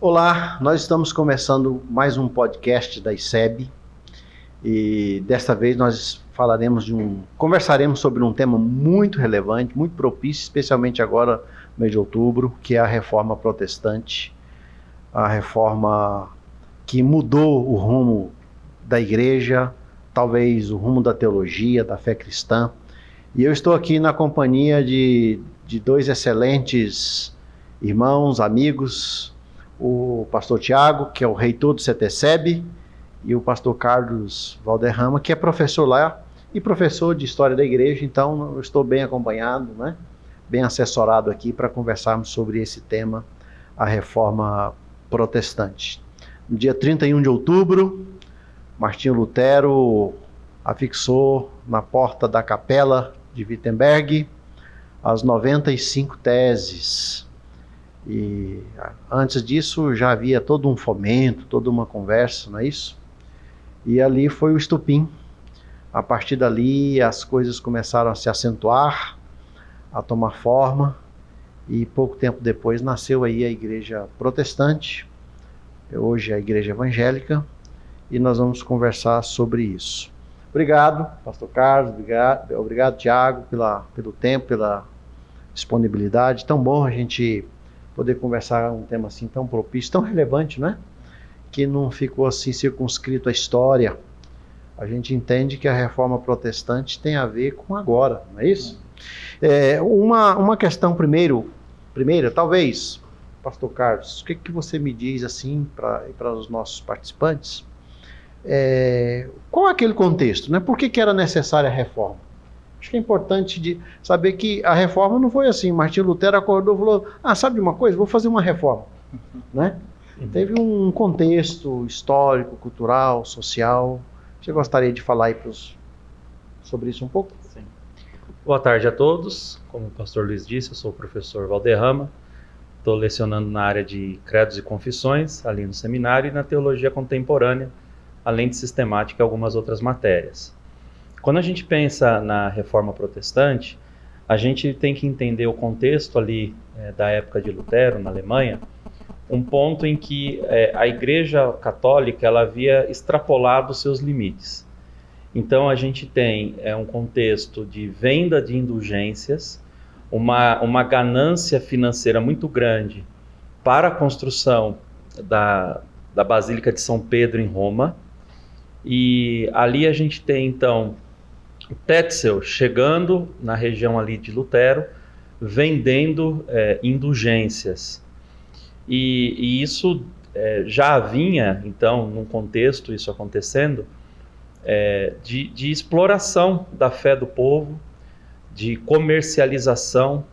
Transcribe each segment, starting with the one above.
Olá, nós estamos começando mais um podcast da ICEB e desta vez nós conversaremos sobre um tema muito relevante, muito propício, especialmente agora no mês de outubro, que é a Reforma Protestante, a reforma que mudou o rumo da igreja, talvez o rumo da teologia, da fé cristã. E eu estou aqui na companhia de dois excelentes irmãos, amigos, o pastor Tiago, que é o reitor do CETESEB, e o pastor Carlos Valderrama, que é professor lá e professor de História da Igreja. Então eu estou bem acompanhado, né? Bem assessorado aqui para conversarmos sobre esse tema, a Reforma Protestante. No dia 31 de outubro, Martinho Lutero afixou na porta da capela de Wittenberg as 95 teses. E antes disso já havia todo um fomento, toda uma conversa, não é isso? E ali foi o estupim. A partir dali as coisas começaram a se acentuar, a tomar forma, e pouco tempo depois nasceu aí a igreja protestante, hoje a igreja evangélica, e nós vamos sobre isso. Obrigado, pastor Carlos, obrigado Tiago, pelo tempo, pela disponibilidade. Tão bom a gente poder conversar um tema assim tão propício, tão relevante, né? Que não ficou assim circunscrito à história. A gente entende que a reforma protestante tem a ver com agora, não é isso? Uma questão primeira, talvez, pastor Carlos, o que você me diz assim para os nossos participantes? Qual é aquele contexto, né? Por que era necessária a reforma? Acho que é importante de saber que a reforma não foi assim. Martinho Lutero acordou e falou, sabe de uma coisa? Vou fazer uma reforma. Né? Teve um contexto histórico, cultural, social. Você gostaria de falar aí sobre isso um pouco? Sim. Boa tarde a todos. Como o pastor Luiz disse, eu sou o professor Valderrama. Estou lecionando na área de credos e confissões, ali no seminário, e na teologia contemporânea, além de sistemática e algumas outras matérias. Quando a gente pensa na reforma protestante, a gente tem que entender o contexto ali da época de Lutero, na Alemanha, um ponto em que a Igreja Católica ela havia extrapolado seus limites. Então a gente tem um contexto de venda de indulgências, uma ganância financeira muito grande para a construção da Basílica de São Pedro em Roma, e ali a gente tem então o Tetzel chegando na região ali de Lutero, vendendo indulgências. E isso já vinha, então, num contexto, isso acontecendo, de exploração da fé do povo, de comercialização.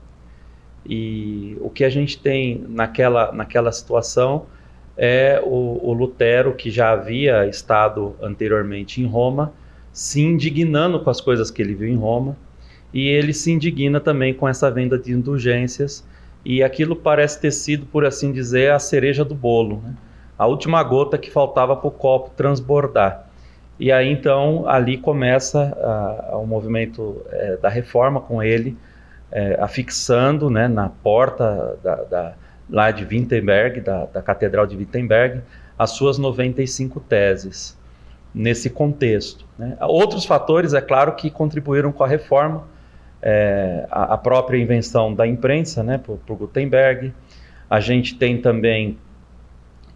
E o que a gente tem naquela situação é o Lutero, que já havia estado anteriormente em Roma, se indignando com as coisas que ele viu em Roma, e ele se indigna também com essa venda de indulgências, e aquilo parece ter sido, por assim dizer, a cereja do bolo, né? A última gota que faltava para o copo transbordar. E aí então ali começa o movimento da reforma, com ele afixando, né, na porta lá de Wittenberg, da Catedral de Wittenberg, as suas 95 teses. Nesse contexto, né? Outros fatores, é claro, que contribuíram com a reforma, a própria invenção da imprensa, né, por Gutenberg. A gente tem também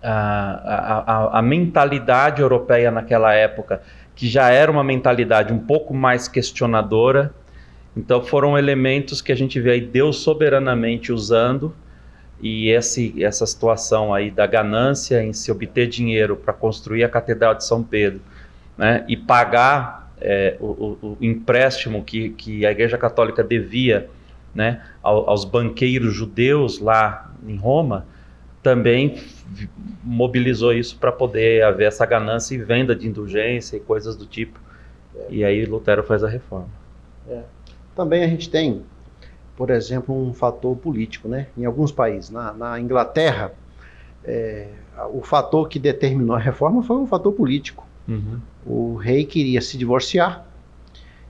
a mentalidade europeia naquela época, que já era uma mentalidade um pouco mais questionadora. Então foram elementos que a gente vê aí Deus soberanamente usando, e essa situação aí da ganância em se obter dinheiro para construir a Catedral de São Pedro, né, e pagar o empréstimo que a Igreja Católica devia, né, aos banqueiros judeus lá em Roma, também mobilizou isso para poder haver essa ganância e venda de indulgência e coisas do tipo. E aí Lutero faz a reforma. Também a gente tem, por exemplo, um fator político, né? Em alguns países. Na Inglaterra, o fator que determinou a reforma foi um fator político. Uhum. O rei queria se divorciar,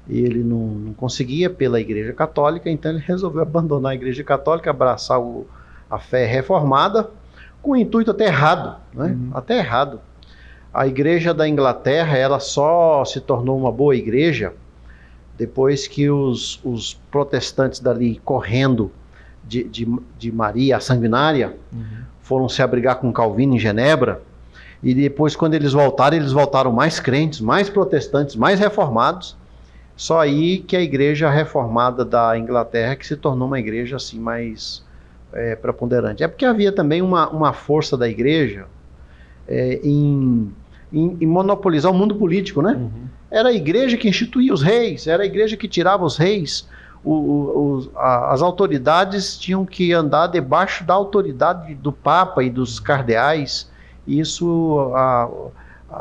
e ele não conseguia pela Igreja Católica, então ele resolveu abandonar a Igreja Católica, abraçar a fé reformada. com um intuito até errado, né? Até errado. A igreja da Inglaterra, ela só se tornou uma boa igreja depois que os protestantes dali, correndo de Maria, a sanguinária, foram se abrigar com Calvino em Genebra, e depois, quando eles voltaram mais crentes, mais protestantes, mais reformados. Só aí que a igreja reformada da Inglaterra que se tornou uma igreja assim mais preponderante. É porque havia também uma força da igreja em monopolizar o mundo político, né? Era a igreja que instituía os reis, era a igreja que tirava os reis. As autoridades tinham que andar debaixo da autoridade do Papa e dos cardeais. E isso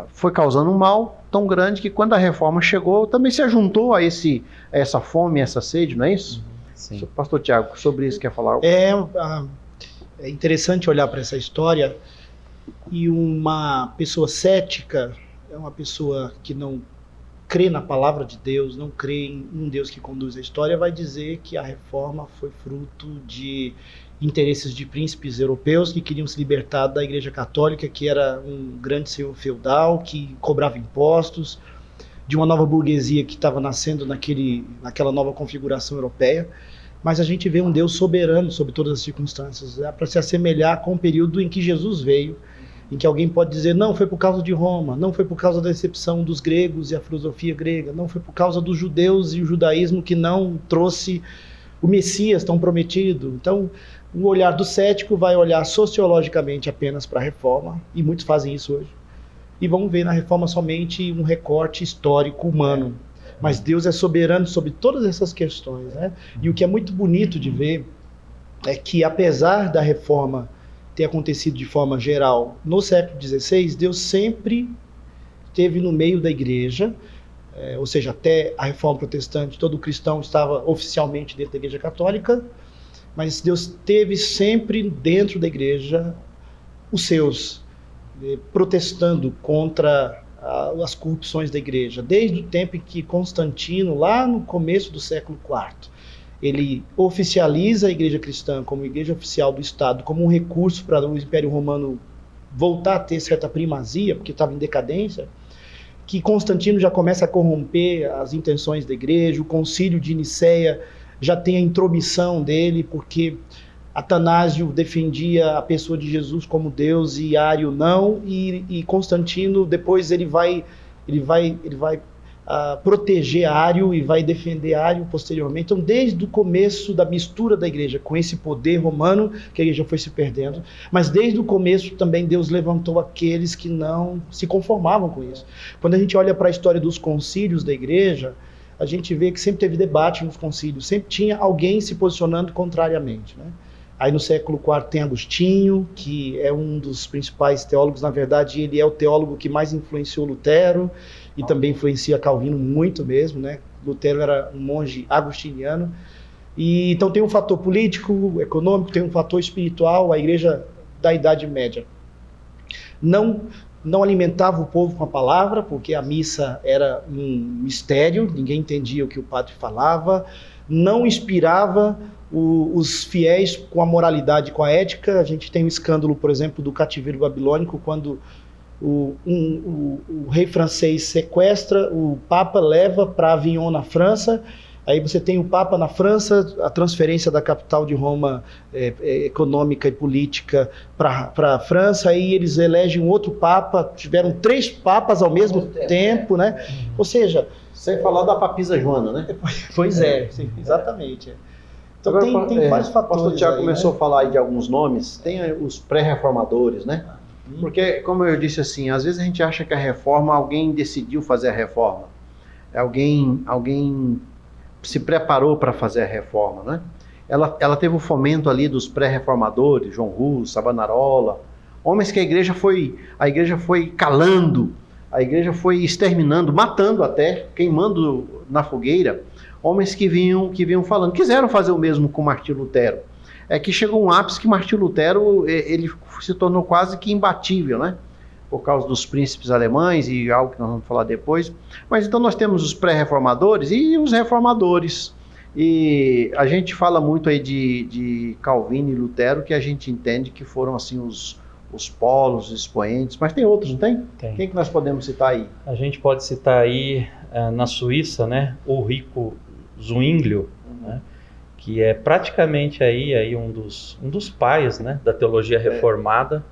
foi causando um mal tão grande que, quando a reforma chegou, também se juntou a essa fome, essa sede, não é isso? Sim. Pastor Tiago, sobre isso quer falar algo? É interessante olhar para essa história, e uma pessoa cética é uma pessoa que não crê na palavra de Deus, não crê em um Deus que conduz a história, vai dizer que a reforma foi fruto de interesses de príncipes europeus que queriam se libertar da Igreja Católica, que era um grande senhor feudal, que cobrava impostos, de uma nova burguesia que estava nascendo naquela nova configuração europeia. Mas a gente vê um Deus soberano sobre todas as circunstâncias, para se assemelhar com o período em que Jesus veio, em que alguém pode dizer, não, foi por causa de Roma, não foi por causa da recepção dos gregos e a filosofia grega, não foi por causa dos judeus e o judaísmo que não trouxe o Messias tão prometido. Então, o olhar do cético vai olhar sociologicamente apenas para a reforma, e muitos fazem isso hoje, e vão ver na reforma somente um recorte histórico humano. Mas Deus é soberano sobre todas essas questões, né? E o que é muito bonito de ver é que, apesar da reforma ter acontecido de forma geral no século XVI, Deus sempre esteve no meio da igreja, ou seja, até a reforma protestante, todo cristão estava oficialmente dentro da igreja católica, mas Deus esteve sempre dentro da igreja, os seus, protestando contra as corrupções da igreja, desde o tempo em que Constantino, lá no começo do século IV, ele oficializa a igreja cristã como igreja oficial do Estado, como um recurso para o Império Romano voltar a ter certa primazia, porque estava em decadência, que Constantino já começa a corromper as intenções da igreja, o concílio de Nicéia já tem a intromissão dele, porque Atanásio defendia a pessoa de Jesus como Deus e Ário não, e Constantino depois ele vai proteger Ário e vai defender Ário posteriormente. Então, desde o começo da mistura da igreja com esse poder romano, que a igreja foi se perdendo, mas desde o começo também Deus levantou aqueles que não se conformavam com isso. Quando a gente olha para a história dos concílios da igreja, a gente vê que sempre teve debate nos concílios, sempre tinha alguém se posicionando contrariamente, né? Aí no século IV tem Agostinho, que é um dos principais teólogos, na verdade ele é o teólogo que mais influenciou Lutero, e também influencia Calvino muito mesmo, né? Lutero era um monge agostiniano. E então tem um fator político, econômico, tem um fator espiritual. A igreja da Idade Média não alimentava o povo com a palavra, porque a missa era um mistério, ninguém entendia o que o padre falava, não inspirava os fiéis com a moralidade, com a ética. A gente tem um escândalo, por exemplo, do cativeiro babilônico, quando o rei francês sequestra o Papa, leva para Avignon, na França. Aí você tem o Papa na França, a transferência da capital de Roma econômica e política para a França, aí eles elegem um outro Papa, tiveram 3 papas ao mesmo tempo, né? Ou seja... Sem falar da papisa Joana, né? Pois sim, exatamente. Então agora, tem vários fatores. O pastor Tiago começou a falar aí de alguns nomes, tem os pré-reformadores, né? Porque, como eu disse assim, às vezes a gente acha que a reforma, alguém decidiu fazer a reforma. Alguém se preparou para fazer a reforma, né? Ela teve o fomento ali dos pré-reformadores, João Hus, Savonarola, homens que a igreja foi calando, a igreja foi exterminando, matando até, queimando na fogueira, homens que vinham falando, quiseram fazer o mesmo com Martinho Lutero. É que chegou um ápice que Martinho Lutero, ele se tornou quase que imbatível, né? Por causa dos príncipes alemães e algo que nós vamos falar depois. Mas então nós temos os pré-reformadores e os reformadores. E a gente fala muito aí de Calvino e Lutero, que a gente entende que foram assim os os polos, os expoentes, mas tem outros, não tem? Tem. Quem que nós podemos citar aí? A gente pode citar aí, na Suíça, né, Ulrico Zwinglio, né, que é praticamente aí um dos pais, né, da teologia reformada,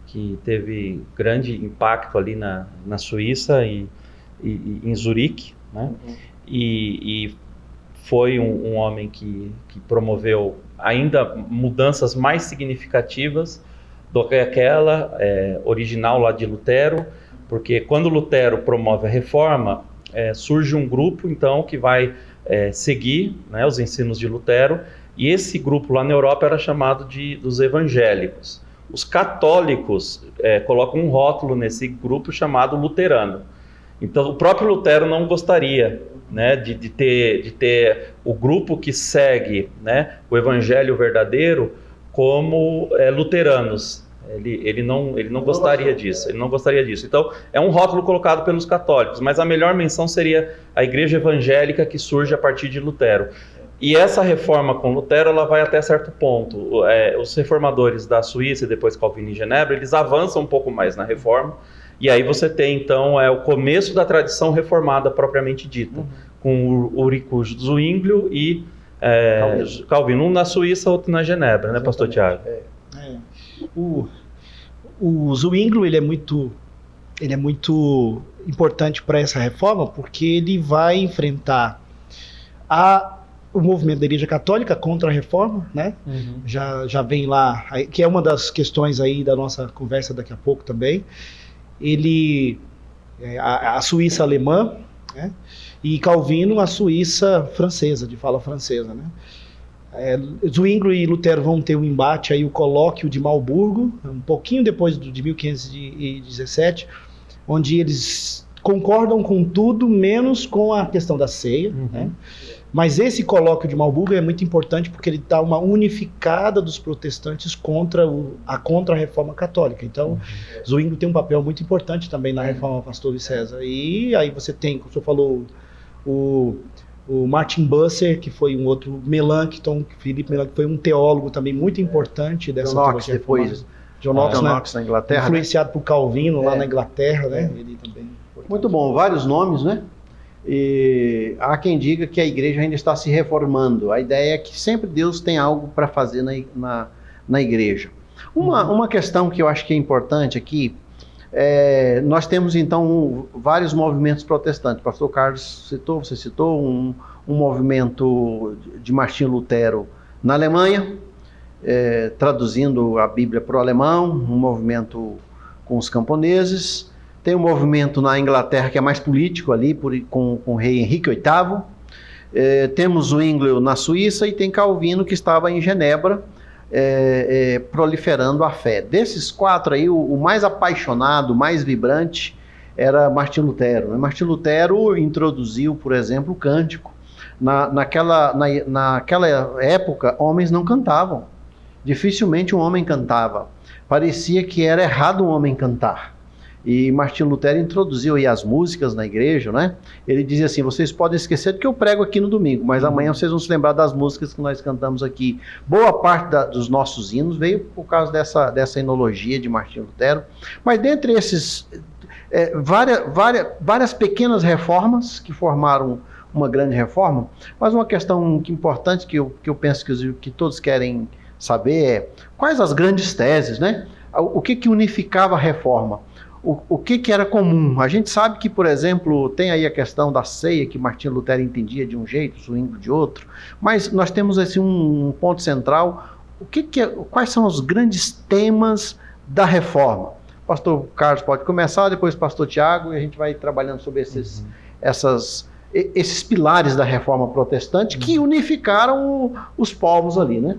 que teve grande impacto ali na Suíça e em Zurique, né? E foi um homem que promoveu ainda mudanças mais significativas do que aquela original lá de Lutero, porque quando Lutero promove a reforma, surge um grupo então que vai seguir, né, os ensinos de Lutero, e esse grupo lá na Europa era chamado dos evangélicos. Os católicos colocam um rótulo nesse grupo chamado luterano. Então o próprio Lutero não gostaria, né, de ter o grupo que segue, né, o evangelho verdadeiro como luteranos. Ele não gostaria disso. Ele não gostaria disso. Então é um rótulo colocado pelos católicos, mas a melhor menção seria a igreja evangélica que surge a partir de Lutero. E essa reforma com Lutero, ela vai até certo ponto. Os reformadores da Suíça e depois Calvino em Genebra, eles avançam um pouco mais na reforma, e aí você tem então o começo da tradição reformada propriamente dita, com o Ulrico Zwinglio e Calvino, um na Suíça, outro na Genebra, né, pastor Tiago? O Zwinglio, ele é muito importante para essa reforma, porque ele vai enfrentar o movimento da Igreja Católica contra a reforma, né? Já vem lá, que é uma das questões aí da nossa conversa daqui a pouco também. A Suíça alemã, né? E Calvino, a Suíça francesa, de fala francesa, né? Zwinglio e Lutero vão ter um embate aí, o colóquio de Marburgo, um pouquinho depois de 1517, onde eles concordam com tudo, menos com a questão da ceia, né? Mas esse colóquio de Marburgo é muito importante porque ele dá uma unificada dos protestantes contra a reforma católica. Então, Zwinglio tem um papel muito importante também na reforma, pastor Luiz César. E aí você tem, como o senhor falou, o Martin Bucer, que foi um outro Melanchthon, Philippe Melanchthon, que foi um teólogo também muito importante dessa teologia reformada. John Knox, na Inglaterra, influenciado por Calvino lá na Inglaterra, né? Ele também. Muito bom, vários nomes, né? E há quem diga que a igreja ainda está se reformando. A ideia é que sempre Deus tem algo para fazer na igreja. Uma questão que eu acho que é importante aqui, nós temos então vários movimentos protestantes. O pastor Carlos você citou um movimento de Martinho Lutero na Alemanha, traduzindo a Bíblia para o alemão, um movimento com os camponeses. Tem um movimento na Inglaterra que é mais político ali, com o rei Henrique VIII. Temos o Zwinglio na Suíça e tem Calvino que estava em Genebra, proliferando a fé. Desses quatro aí, o mais apaixonado, o mais vibrante era Martinho Lutero, né? Martinho Lutero introduziu, por exemplo, o cântico. Naquela época, homens não cantavam. Dificilmente um homem cantava. Parecia que era errado um homem cantar. E Martinho Lutero introduziu aí as músicas na igreja, né? Ele dizia assim: vocês podem esquecer do que eu prego aqui no domingo, mas amanhã vocês vão se lembrar das músicas que nós cantamos aqui. Boa parte dos nossos hinos veio por causa dessa enologia de Martinho Lutero. Mas dentre esses, várias pequenas reformas que formaram uma grande reforma, mas uma questão importante que eu penso que todos querem saber é quais as grandes teses, né? O que unificava a reforma? O que era comum? A gente sabe que, por exemplo, tem aí a questão da ceia, que Martinho Lutero entendia de um jeito, Zwinglio de outro, mas nós temos assim, um ponto central. Quais são os grandes temas da reforma? Pastor Carlos pode começar, depois o pastor Tiago, e a gente vai trabalhando sobre esses pilares da reforma protestante que unificaram os povos ali, né?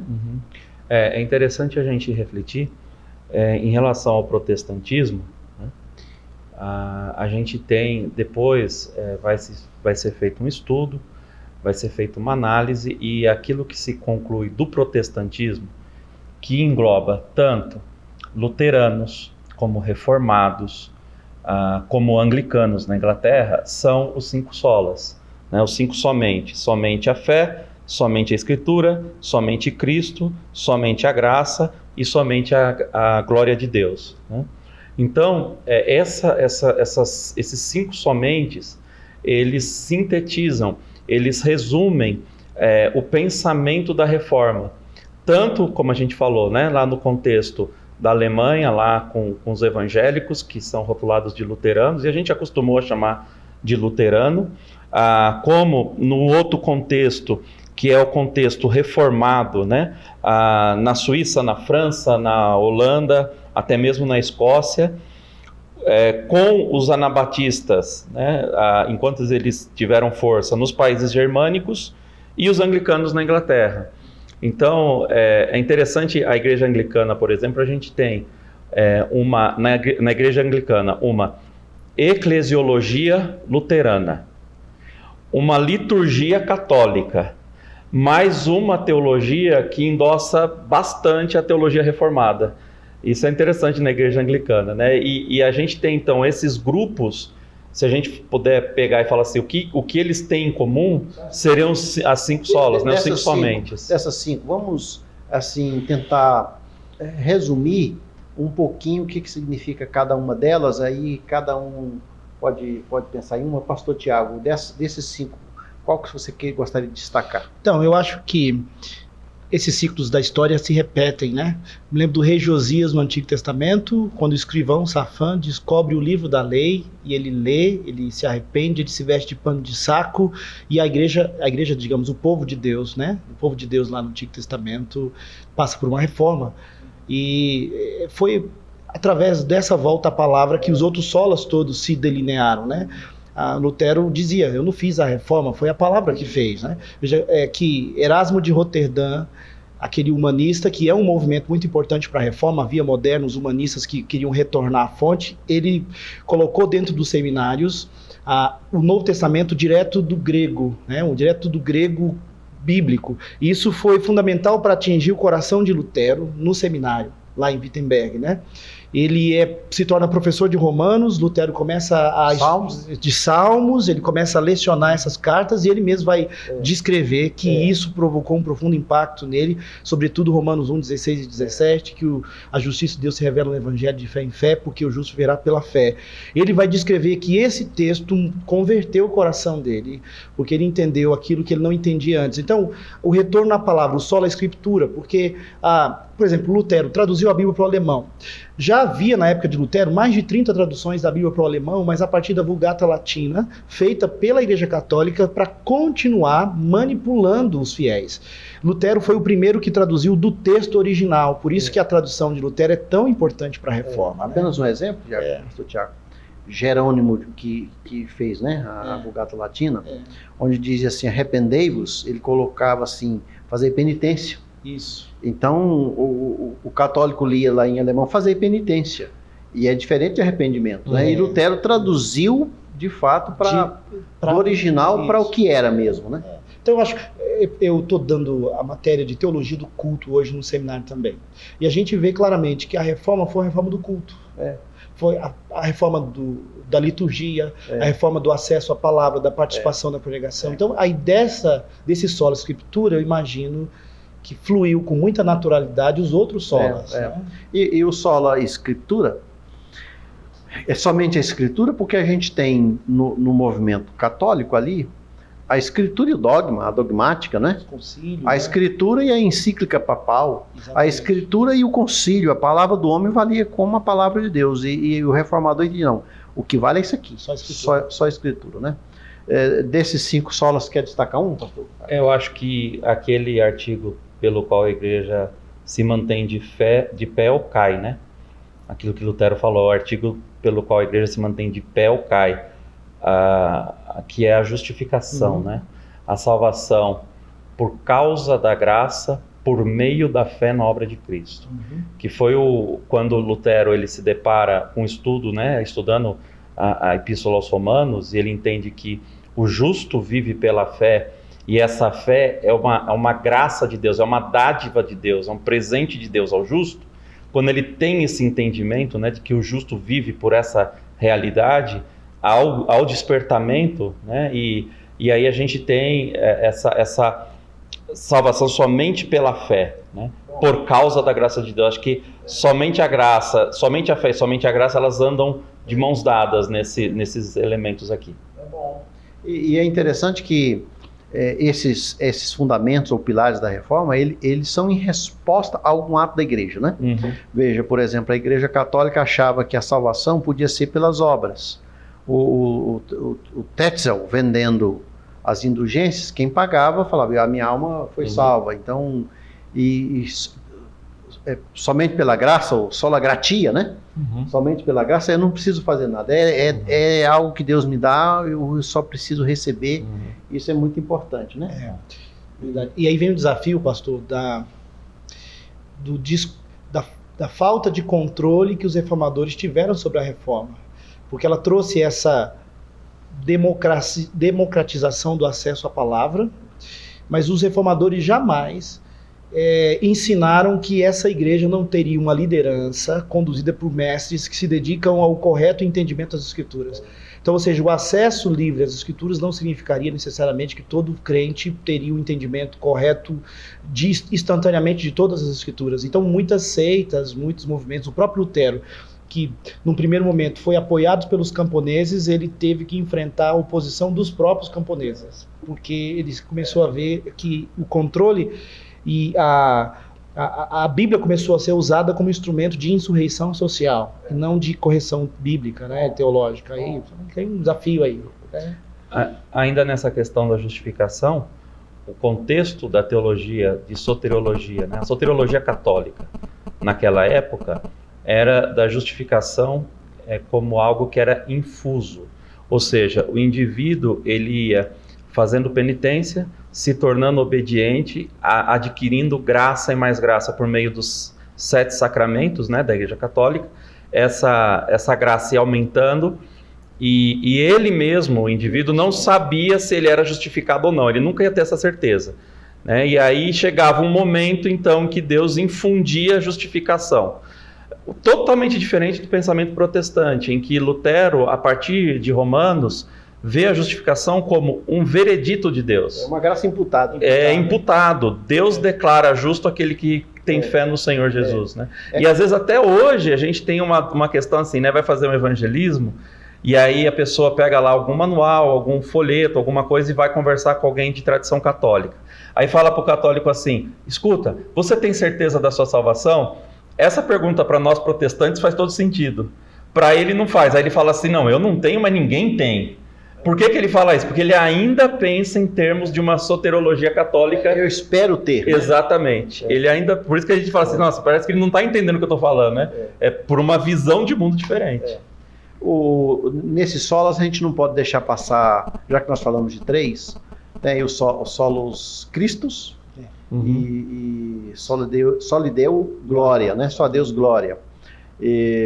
É interessante a gente refletir em relação ao protestantismo. A gente tem, depois vai ser feito um estudo, vai ser feita uma análise, e aquilo que se conclui do protestantismo, que engloba tanto luteranos, como reformados, como anglicanos na Inglaterra, são os 5 solas, né? Os 5 somente a fé, somente a Escritura, somente Cristo, somente a graça e somente a glória de Deus, né? Então, esses 5 somentes, eles sintetizam, eles resumem o pensamento da reforma. Tanto, como a gente falou, né, lá no contexto da Alemanha, lá com os evangélicos, que são rotulados de luteranos, e a gente acostumou a chamar de luterano, como no outro contexto, que é o contexto reformado, né, na Suíça, na França, na Holanda, até mesmo na Escócia, com os anabatistas, né, enquanto eles tiveram força nos países germânicos, e os anglicanos na Inglaterra. Então, é interessante, a igreja anglicana, por exemplo, a gente tem na igreja anglicana uma eclesiologia luterana, uma liturgia católica, mais uma teologia que endossa bastante a teologia reformada. Isso é interessante na igreja anglicana, né? E a gente tem, então, esses grupos, se a gente puder pegar e falar assim, o que eles têm em comum seriam as 5 solas, né? Os 5 somentes. Dessas 5, vamos assim tentar resumir um pouquinho o que significa cada uma delas, aí cada um pode pensar em uma. Pastor Tiago, desses 5, qual que você gostaria de destacar? Então, eu acho que esses ciclos da história se repetem, né? Me lembro do rei Josias no Antigo Testamento, quando o escrivão Safã descobre o livro da lei, e ele lê, ele se arrepende, ele se veste de pano de saco, e a igreja, digamos, o povo de Deus, né? O povo de Deus lá no Antigo Testamento passa por uma reforma. E foi através dessa volta à palavra que os outros solas todos se delinearam, né? Lutero dizia, eu não fiz a reforma, foi a palavra que fez, né? Veja, que Erasmo de Roterdã, aquele humanista, que é um movimento muito importante para a reforma, havia modernos humanistas que queriam retornar à fonte, ele colocou dentro dos seminários o Novo Testamento direto do grego, né? Direto do grego bíblico. E isso foi fundamental para atingir o coração de Lutero no seminário, lá em Wittenberg, né? Ele se torna professor de Romanos, Lutero começa de Salmos, ele começa a lecionar essas cartas e ele mesmo vai descrever que isso provocou um profundo impacto nele, sobretudo Romanos 1, 16 e 17, que a justiça de Deus se revela no Evangelho de fé em fé, porque o justo verá pela fé. Ele vai descrever que esse texto converteu o coração dele, porque ele entendeu aquilo que ele não entendia antes. Então, o retorno à palavra, o sola escritura, porque, por exemplo, Lutero traduziu a Bíblia para o alemão. Já havia, na época de Lutero, mais de 30 traduções da Bíblia para o alemão, mas a partir da Vulgata Latina, feita pela Igreja Católica para continuar manipulando os fiéis. Lutero foi o primeiro que traduziu do texto original, por isso que a tradução de Lutero é tão importante para a reforma. Apenas um exemplo, Pastor Tiago. Jerônimo, que fez, né, a Vulgata Latina, onde dizia assim, arrependei-vos, ele colocava assim, fazer penitência. Isso. Então, o católico lia lá em alemão, fazer penitência. E é diferente de arrependimento, né? E Lutero traduziu, de fato, do original para o que era mesmo, né? Então, eu estou dando a matéria de teologia do culto hoje no seminário também. E a gente vê claramente que a reforma foi a reforma do culto. Foi a reforma da liturgia, a reforma do acesso à palavra, da participação na pregação. Então, aí desse sola escritura, eu imagino que fluiu com muita naturalidade os outros solas. Né? E o sola escritura é somente a escritura, porque a gente tem no movimento católico ali a escritura e o dogma, a dogmática, né? Concílio, a escritura e a encíclica papal, exatamente. A escritura e o concílio, a palavra do homem valia como a palavra de Deus, e o reformador diz, não, o que vale é isso aqui, só a escritura, né? Desses 5 solas, quer destacar um, pastor? Eu acho que aquele artigo pelo qual a igreja se mantém de pé ou cai, né? Aquilo que Lutero falou, o artigo pelo qual a igreja se mantém de pé ou cai, que é a justificação, né? A salvação por causa da graça, por meio da fé na obra de Cristo. Que foi quando Lutero ele se depara com um estudo, né? Estudando a Epístola aos Romanos, e ele entende que o justo vive pela fé, e essa fé é uma graça de Deus, é uma dádiva de Deus, é um presente de Deus ao justo. Quando ele tem esse entendimento, né, de que o justo vive por essa realidade, ao despertamento, né, e aí a gente tem salvação somente pela fé, né? Por causa da graça de Deus. Acho que somente a graça, somente a fé e somente a graça, elas andam de mãos dadas nesses elementos aqui. E é interessante que esses fundamentos ou pilares da reforma, eles são em resposta a algum ato da igreja, né? Uhum. Veja, por exemplo, a igreja católica achava que a salvação podia ser pelas obras. O Tetzel, vendendo as indulgências, quem pagava falava, a minha alma foi salva. Então, somente pela graça, ou sola gratia, né? Uhum. Somente pela graça, eu não preciso fazer nada. É algo que Deus me dá, eu só preciso receber. Uhum. Isso é muito importante, né? E aí vem o desafio, pastor, da falta de controle que os reformadores tiveram sobre a reforma. Porque ela trouxe essa democratização do acesso à palavra, mas os reformadores jamais ensinaram que essa igreja não teria uma liderança conduzida por mestres que se dedicam ao correto entendimento das Escrituras. Então, ou seja, o acesso livre às Escrituras não significaria necessariamente que todo crente teria um entendimento correto instantaneamente de todas as Escrituras. Então, muitas seitas, muitos movimentos, o próprio Lutero, que num primeiro momento foi apoiado pelos camponeses, ele teve que enfrentar a oposição dos próprios camponeses, porque ele começou a ver que o controle e a Bíblia começou a ser usada como instrumento de insurreição social, e não de correção bíblica, né, teológica. Aí tem um desafio aí. Né? Ainda nessa questão da justificação, o contexto da teologia de soteriologia, né, a soteriologia católica, naquela época, era da justificação como algo que era infuso, ou seja, o indivíduo ele ia fazendo penitência, se tornando obediente, adquirindo graça e mais graça por meio dos 7 sacramentos, né, da Igreja Católica, essa graça ia aumentando, e ele mesmo, o indivíduo, não sabia se ele era justificado ou não, ele nunca ia ter essa certeza, né? E aí chegava um momento, então, que Deus infundia a justificação. Totalmente diferente do pensamento protestante, em que Lutero, a partir de Romanos, vê a justificação como um veredito de Deus. É uma graça imputada. Imputado. Deus declara justo aquele que tem fé no Senhor Jesus, né? E às vezes até hoje a gente tem uma questão assim, né? Vai fazer um evangelismo, e aí a pessoa pega lá algum manual, algum folheto, alguma coisa e vai conversar com alguém de tradição católica. Aí fala para o católico assim, escuta, você tem certeza da sua salvação? Essa pergunta para nós protestantes faz todo sentido. Para ele não faz. Aí ele fala assim, não, eu não tenho, mas ninguém tem. Por que ele fala isso? Porque ele ainda pensa em termos de uma soteriologia católica. Eu espero ter. Exatamente. Ele ainda, por isso que a gente fala assim, nossa, parece que ele não está entendendo o que eu estou falando, né? É por uma visão de mundo diferente. Nesses solos a gente não pode deixar passar, já que nós falamos de 3, tem os solos Christus, e só lhe deu glória, né? Só a Deus glória.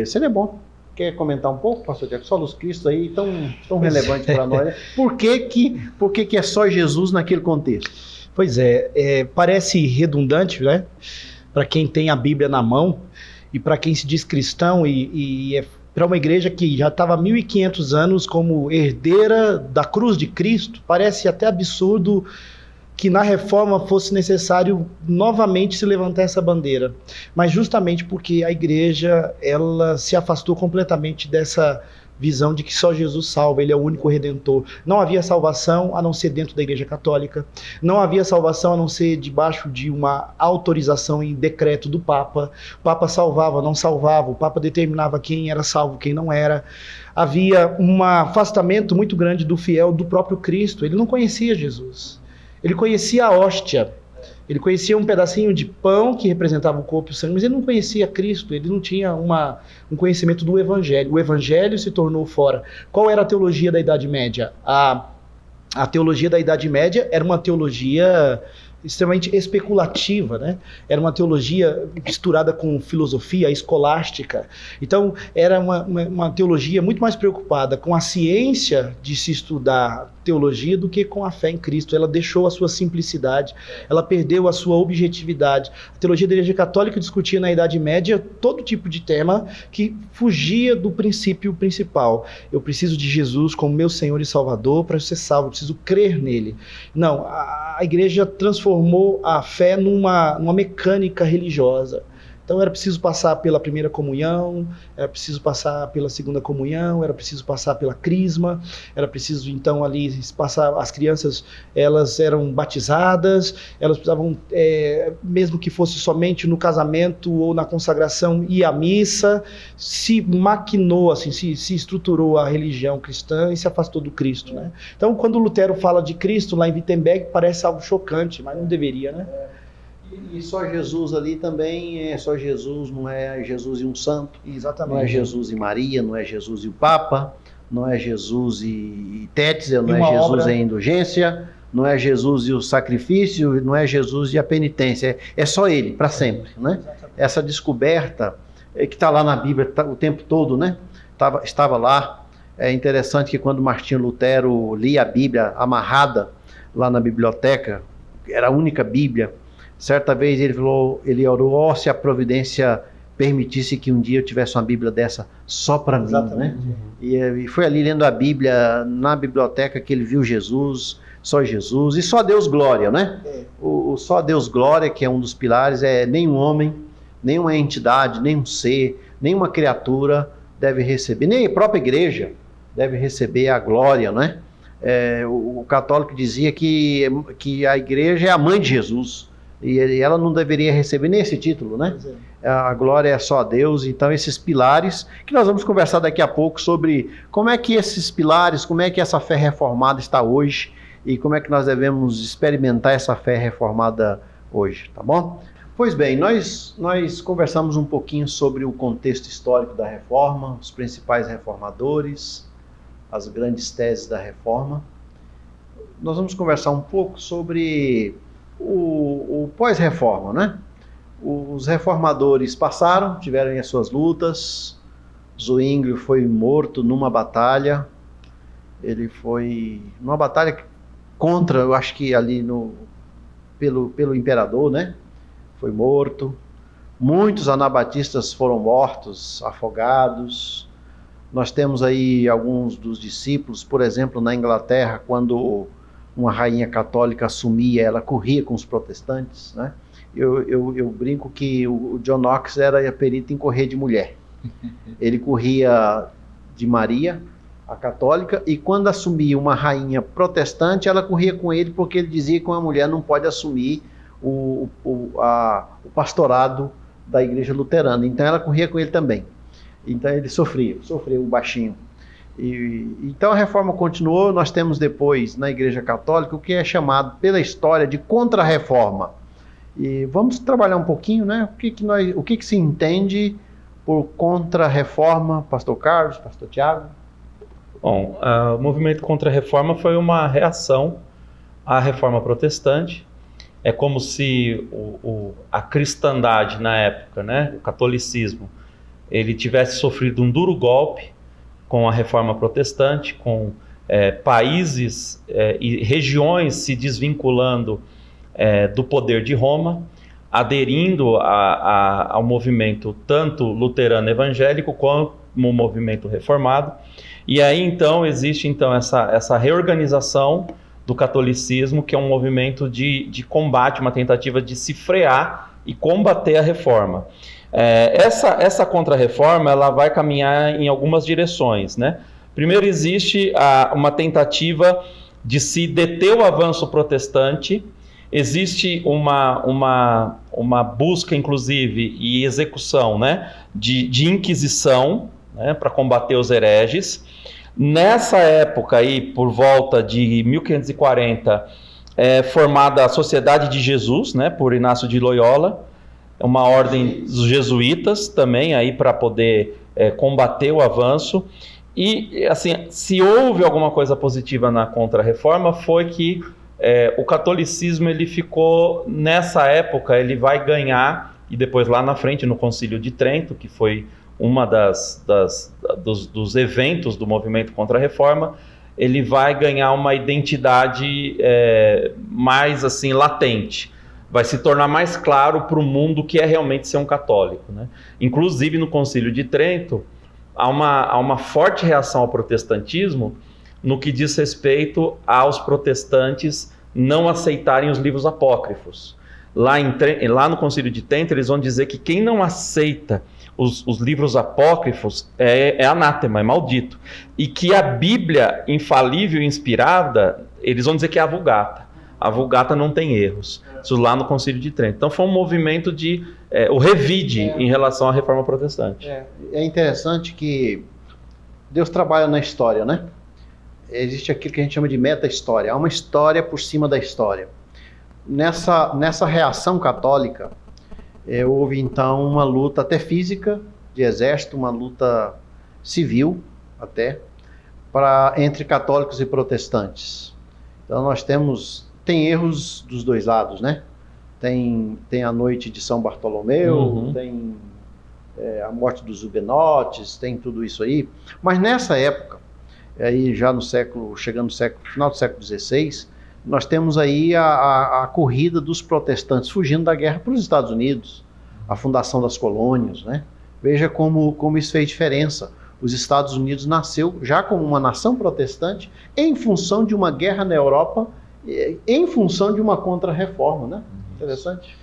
Seria bom. Quer comentar um pouco, pastor Tiago? Solos Cristo aí, tão relevante para nós. Né? Por que é só Jesus naquele contexto? Pois parece redundante, né? Para quem tem a Bíblia na mão e para quem se diz cristão e para uma igreja que já estava há 1.500 anos como herdeira da cruz de Cristo, parece até absurdo que na reforma fosse necessário novamente se levantar essa bandeira. Mas justamente porque a igreja ela se afastou completamente dessa visão de que só Jesus salva, ele é o único redentor. Não havia salvação a não ser dentro da igreja católica, não havia salvação a não ser debaixo de uma autorização em decreto do Papa. O Papa salvava, não salvava, o Papa determinava quem era salvo, quem não era. Havia um afastamento muito grande do fiel do próprio Cristo, ele não conhecia Jesus. Ele conhecia a hóstia, ele conhecia um pedacinho de pão que representava o corpo e o sangue, mas ele não conhecia Cristo, ele não tinha um conhecimento do Evangelho. O Evangelho se tornou fora. Qual era a teologia da Idade Média? A teologia da Idade Média era uma teologia extremamente especulativa, né? Era uma teologia misturada com filosofia escolástica. Então, era uma teologia muito mais preocupada com a ciência de se estudar teologia do que com a fé em Cristo. Ela deixou a sua simplicidade, ela perdeu a sua objetividade. A teologia da Igreja Católica discutia na Idade Média todo tipo de tema que fugia do princípio principal. Eu preciso de Jesus como meu Senhor e Salvador para ser salvo, eu preciso crer nele. Não, a Igreja transformou transformou a fé numa mecânica religiosa. Então era preciso passar pela primeira comunhão, era preciso passar pela segunda comunhão, era preciso passar pela crisma, era preciso então ali passar, as crianças elas eram batizadas, elas precisavam, mesmo que fosse somente no casamento ou na consagração, ir à missa, se maquinou, assim, se estruturou a religião cristã e se afastou do Cristo, né? Então quando Lutero fala de Cristo lá em Wittenberg parece algo chocante, mas não deveria, né? E só Jesus ali também é só Jesus, não é Jesus e um santo. Exatamente. Não é Jesus e Maria, não é Jesus e o Papa, não é Jesus e Tétzel, não é Jesus e a indulgência, não é Jesus e o sacrifício, não é Jesus e a penitência. É só ele, para sempre, né? Essa descoberta que está lá na Bíblia o tempo todo, né? Estava lá. É interessante que quando Martinho Lutero lia a Bíblia amarrada lá na biblioteca, era a única Bíblia. Certa vez ele orou, se a providência permitisse que um dia eu tivesse uma Bíblia dessa só para mim, né? E foi ali lendo a Bíblia na biblioteca que ele viu Jesus, só Jesus, e só Deus glória, né? O só Deus glória, que é um dos pilares, nenhum homem, nenhuma entidade, nenhum ser, nenhuma criatura deve receber, nem a própria igreja deve receber a glória, né? O católico dizia que a igreja é a mãe de Jesus, e ela não deveria receber nem esse título, né? A glória é só a Deus. Então esses pilares, que nós vamos conversar daqui a pouco sobre como é que esses pilares, como é que essa fé reformada está hoje e como é que nós devemos experimentar essa fé reformada hoje, tá bom? Pois bem, nós conversamos um pouquinho sobre o contexto histórico da Reforma, os principais reformadores, as grandes teses da Reforma. Nós vamos conversar um pouco sobre o pós-reforma, né? Os reformadores passaram, tiveram as suas lutas. Zwinglio foi morto numa batalha. Ele foi numa batalha contra, eu acho que ali pelo imperador, né? Foi morto. Muitos anabatistas foram mortos, afogados. Nós temos aí alguns dos discípulos, por exemplo, na Inglaterra, quando uma rainha católica assumia, ela corria com os protestantes, né? Eu brinco que o John Knox era perito em correr de mulher. Ele corria de Maria, a católica, e quando assumia uma rainha protestante, ela corria com ele, porque ele dizia que uma mulher não pode assumir o pastorado da igreja luterana. Então ela corria com ele também. Então ele sofreu o baixinho. Então a reforma continuou. Nós temos depois na Igreja Católica o que é chamado pela história de contra-reforma. E vamos trabalhar um pouquinho, né? O que se entende por contra-reforma, Pastor Carlos, Pastor Tiago? Bom, o movimento contra-reforma foi uma reação à reforma protestante. É como se a cristandade na época, né, o catolicismo, ele tivesse sofrido um duro golpe com a reforma protestante, com países e regiões se desvinculando do poder de Roma, aderindo ao movimento tanto luterano evangélico como o movimento reformado. E aí então existe então essa reorganização do catolicismo, que é um movimento de combate, uma tentativa de se frear e combater a reforma. Essa contra-reforma ela vai caminhar em algumas direções, né? Primeiro, existe uma tentativa de se deter o avanço protestante. Existe uma busca, inclusive, e execução, né, de inquisição, né, para combater os hereges. Nessa época, aí, por volta de 1540, é formada a Sociedade de Jesus, né, por Inácio de Loyola, uma ordem dos jesuítas também, aí para poder combater o avanço. E, assim, se houve alguma coisa positiva na Contra-Reforma, foi que o catolicismo, ele ficou, nessa época, ele vai ganhar, e depois lá na frente, no Concílio de Trento, que foi uma dos eventos do movimento Contra-Reforma, ele vai ganhar uma identidade mais, assim, latente. Vai se tornar mais claro para o mundo que é realmente ser um católico, né? Inclusive, no Concílio de Trento, há uma forte reação ao protestantismo no que diz respeito aos protestantes não aceitarem os livros apócrifos. Lá no Concílio de Trento, eles vão dizer que quem não aceita os livros apócrifos é anátema, é maldito. E que a Bíblia infalível e inspirada, eles vão dizer que é a Vulgata. A Vulgata não tem erros. Isso lá no Concílio de Trento. Então foi um movimento o revide em relação à Reforma Protestante. É interessante que Deus trabalha na história, né? Existe aquilo que a gente chama de meta-história. Há uma história por cima da história. Nessa reação católica, houve então uma luta até física de exército, uma luta civil até, entre católicos e protestantes. Então nós tem erros dos dois lados, né? Tem a noite de São Bartolomeu, tem a morte dos huguenotes, tem tudo isso aí. Mas nessa época, aí já chegando no final do século XVI, nós temos aí a corrida dos protestantes fugindo da guerra para os Estados Unidos, a fundação das colônias, né? Veja como isso fez diferença. Os Estados Unidos nasceu já como uma nação protestante em função de uma guerra na Europa, em função de uma contra-reforma, né? Interessante.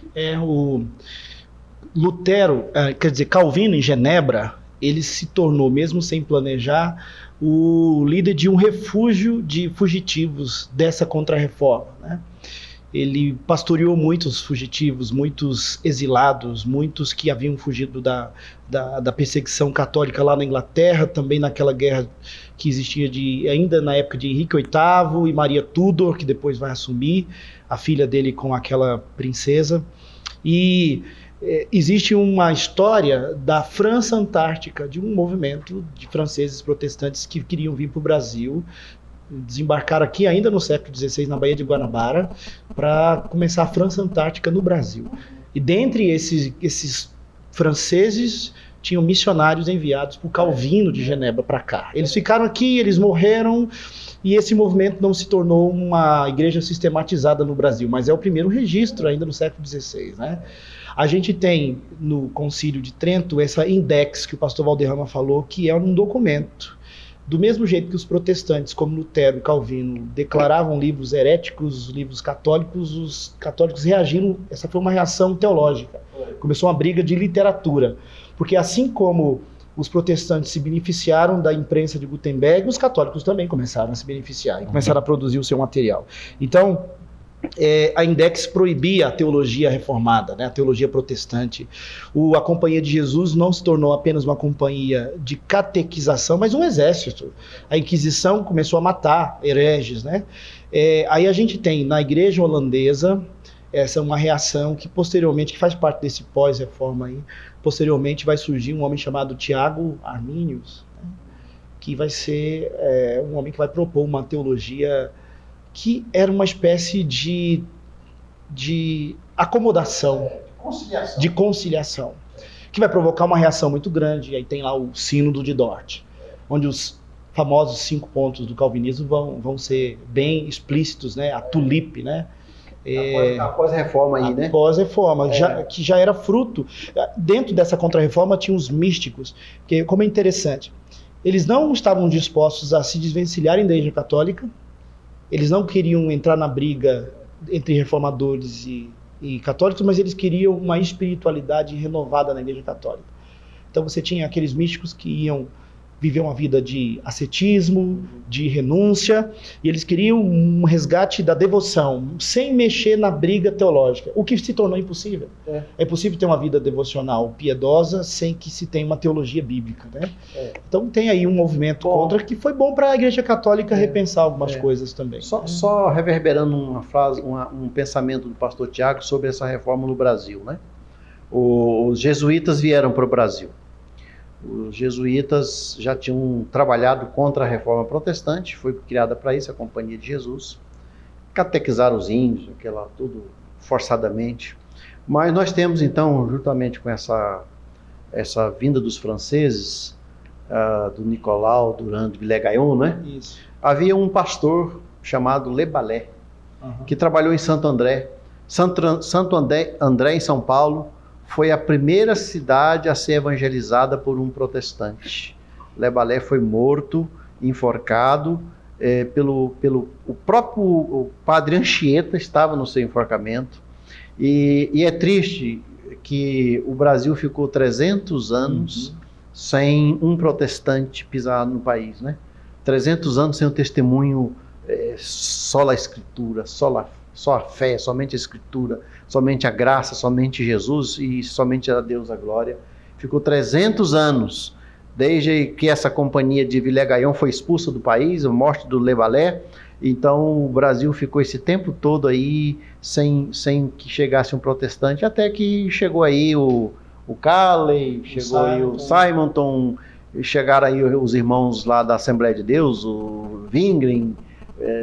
O Lutero, Calvino em Genebra, ele se tornou, mesmo sem planejar, o líder de um refúgio de fugitivos dessa contra-reforma, né? Ele pastoreou muitos fugitivos, muitos exilados, muitos que haviam fugido da perseguição católica lá na Inglaterra, também naquela guerra que existia ainda na época de Henrique VIII e Maria Tudor, que depois vai assumir, a filha dele com aquela princesa. E existe uma história da França Antártica, de um movimento de franceses protestantes que queriam vir para o Brasil, desembarcaram aqui ainda no século XVI, na Baía de Guanabara, para começar a França Antártica no Brasil. E dentre esses franceses, tinham missionários enviados por Calvino de Genebra para cá. Eles ficaram aqui, eles morreram, e esse movimento não se tornou uma igreja sistematizada no Brasil, mas é o primeiro registro ainda no século XVI, né? A gente tem no Concílio de Trento essa index que o pastor Valderrama falou, que é um documento. Do mesmo jeito que os protestantes, como Lutero e Calvino, declaravam livros heréticos, livros católicos, os católicos reagiram, essa foi uma reação teológica. Começou uma briga de literatura, porque assim como os protestantes se beneficiaram da imprensa de Gutenberg, os católicos também começaram a se beneficiar e começaram a produzir o seu material. Então, a Index proibia a teologia reformada, né, a teologia protestante. A Companhia de Jesus não se tornou apenas uma companhia de catequização, mas um exército. A Inquisição começou a matar hereges, né? Aí a gente tem na igreja holandesa essa é uma reação que posteriormente, que faz parte desse pós-reforma aí, posteriormente vai surgir um homem chamado Tiago Arminius, né, que vai ser um homem que vai propor uma teologia que era uma espécie de acomodação, de conciliação, que vai provocar uma reação muito grande. E aí tem lá o Sínodo de Dort, onde os famosos 5 pontos do calvinismo vão ser bem explícitos, né? A tulipe, né? Após a reforma aí, né? Após a reforma, que já era fruto. Dentro dessa contra-reforma tinha os místicos, que como é interessante, eles não estavam dispostos a se desvencilharem da Igreja Católica. Eles não queriam entrar na briga entre reformadores e católicos, mas eles queriam uma espiritualidade renovada na Igreja Católica. Então você tinha aqueles místicos que iam viver uma vida de ascetismo, de renúncia, e eles queriam um resgate da devoção, sem mexer na briga teológica, o que se tornou impossível. É possível ter uma vida devocional piedosa sem que se tenha uma teologia bíblica, né? Então tem aí um movimento contra que foi bom para a Igreja Católica repensar algumas coisas também. Só reverberando uma frase, um pensamento do pastor Tiago sobre essa reforma no Brasil, né? Os jesuítas vieram para o Brasil. Os jesuítas já tinham trabalhado contra a reforma protestante, foi criada para isso a Companhia de Jesus, catequizar os índios, tudo forçadamente. Mas nós temos então, juntamente com essa vinda dos franceses, do Nicolau Durand de Villegagnon, né? Isso. Havia um pastor chamado Le Ballet, que trabalhou em Santo André. Santo André, em São Paulo, foi a primeira cidade a ser evangelizada por um protestante. Le Ballet foi morto, enforcado, o próprio padre Anchieta estava no seu enforcamento. E é triste que o Brasil ficou 300 anos sem um protestante pisar no país, né? 300 anos sem o testemunho, só a Escritura, só a fé, somente a Escritura, somente a graça, somente Jesus e somente a Deus a glória. Ficou 300 anos, desde que essa companhia de Vilé Gaion foi expulsa do país, a morte do Levalé. Então o Brasil ficou esse tempo todo aí sem que chegasse um protestante, até que chegou aí o Calley, chegou aí o Simonton, chegaram aí os irmãos lá da Assembleia de Deus, o Wingren,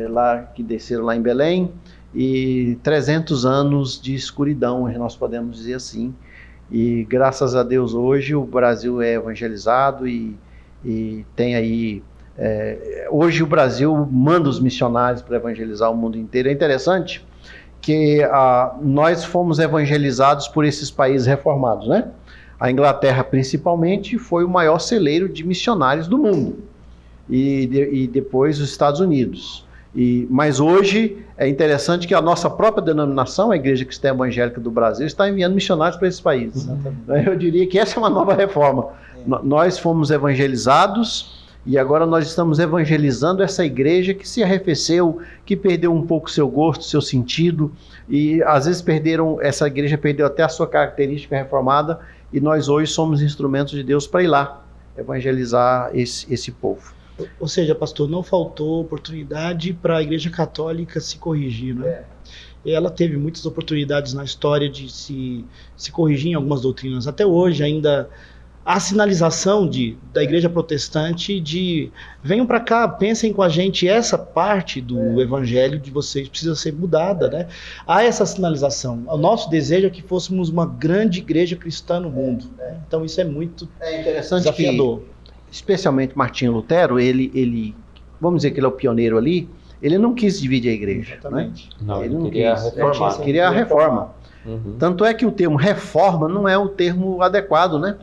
lá que desceram lá em Belém, e 300 anos de escuridão, nós podemos dizer assim. E graças a Deus hoje o Brasil é evangelizado e tem aí... hoje o Brasil manda os missionários para evangelizar o mundo inteiro. É interessante que nós fomos evangelizados por esses países reformados, né? A Inglaterra, principalmente, foi o maior celeiro de missionários do mundo. E depois os Estados Unidos. Mas hoje é interessante que a nossa própria denominação, a Igreja Cristã Evangélica do Brasil, está enviando missionários para esses países. Eu diria que essa é uma nova reforma. Nós fomos evangelizados e agora nós estamos evangelizando essa igreja que se arrefeceu, que perdeu um pouco seu gosto, seu sentido, e às vezes essa igreja perdeu até a sua característica reformada, e nós hoje somos instrumentos de Deus para ir lá evangelizar esse povo. Ou seja, pastor, não faltou oportunidade para a Igreja Católica se corrigir, né? E ela teve muitas oportunidades na história de se corrigir em algumas doutrinas. Até hoje ainda há sinalização da Igreja Protestante de venham para cá, pensem com a gente, essa parte do Evangelho de vocês precisa ser mudada, né? Há essa sinalização. O nosso desejo é que fôssemos uma grande igreja cristã no mundo. Então isso é muito interessante, desafiador. Especialmente Martinho Lutero, ele, vamos dizer que ele é o pioneiro ali, ele não quis dividir a igreja. Exatamente. Né? Não, ele não queria quis. reformar. Ele queria a reforma. Tanto é que o termo reforma não é o termo adequado, né?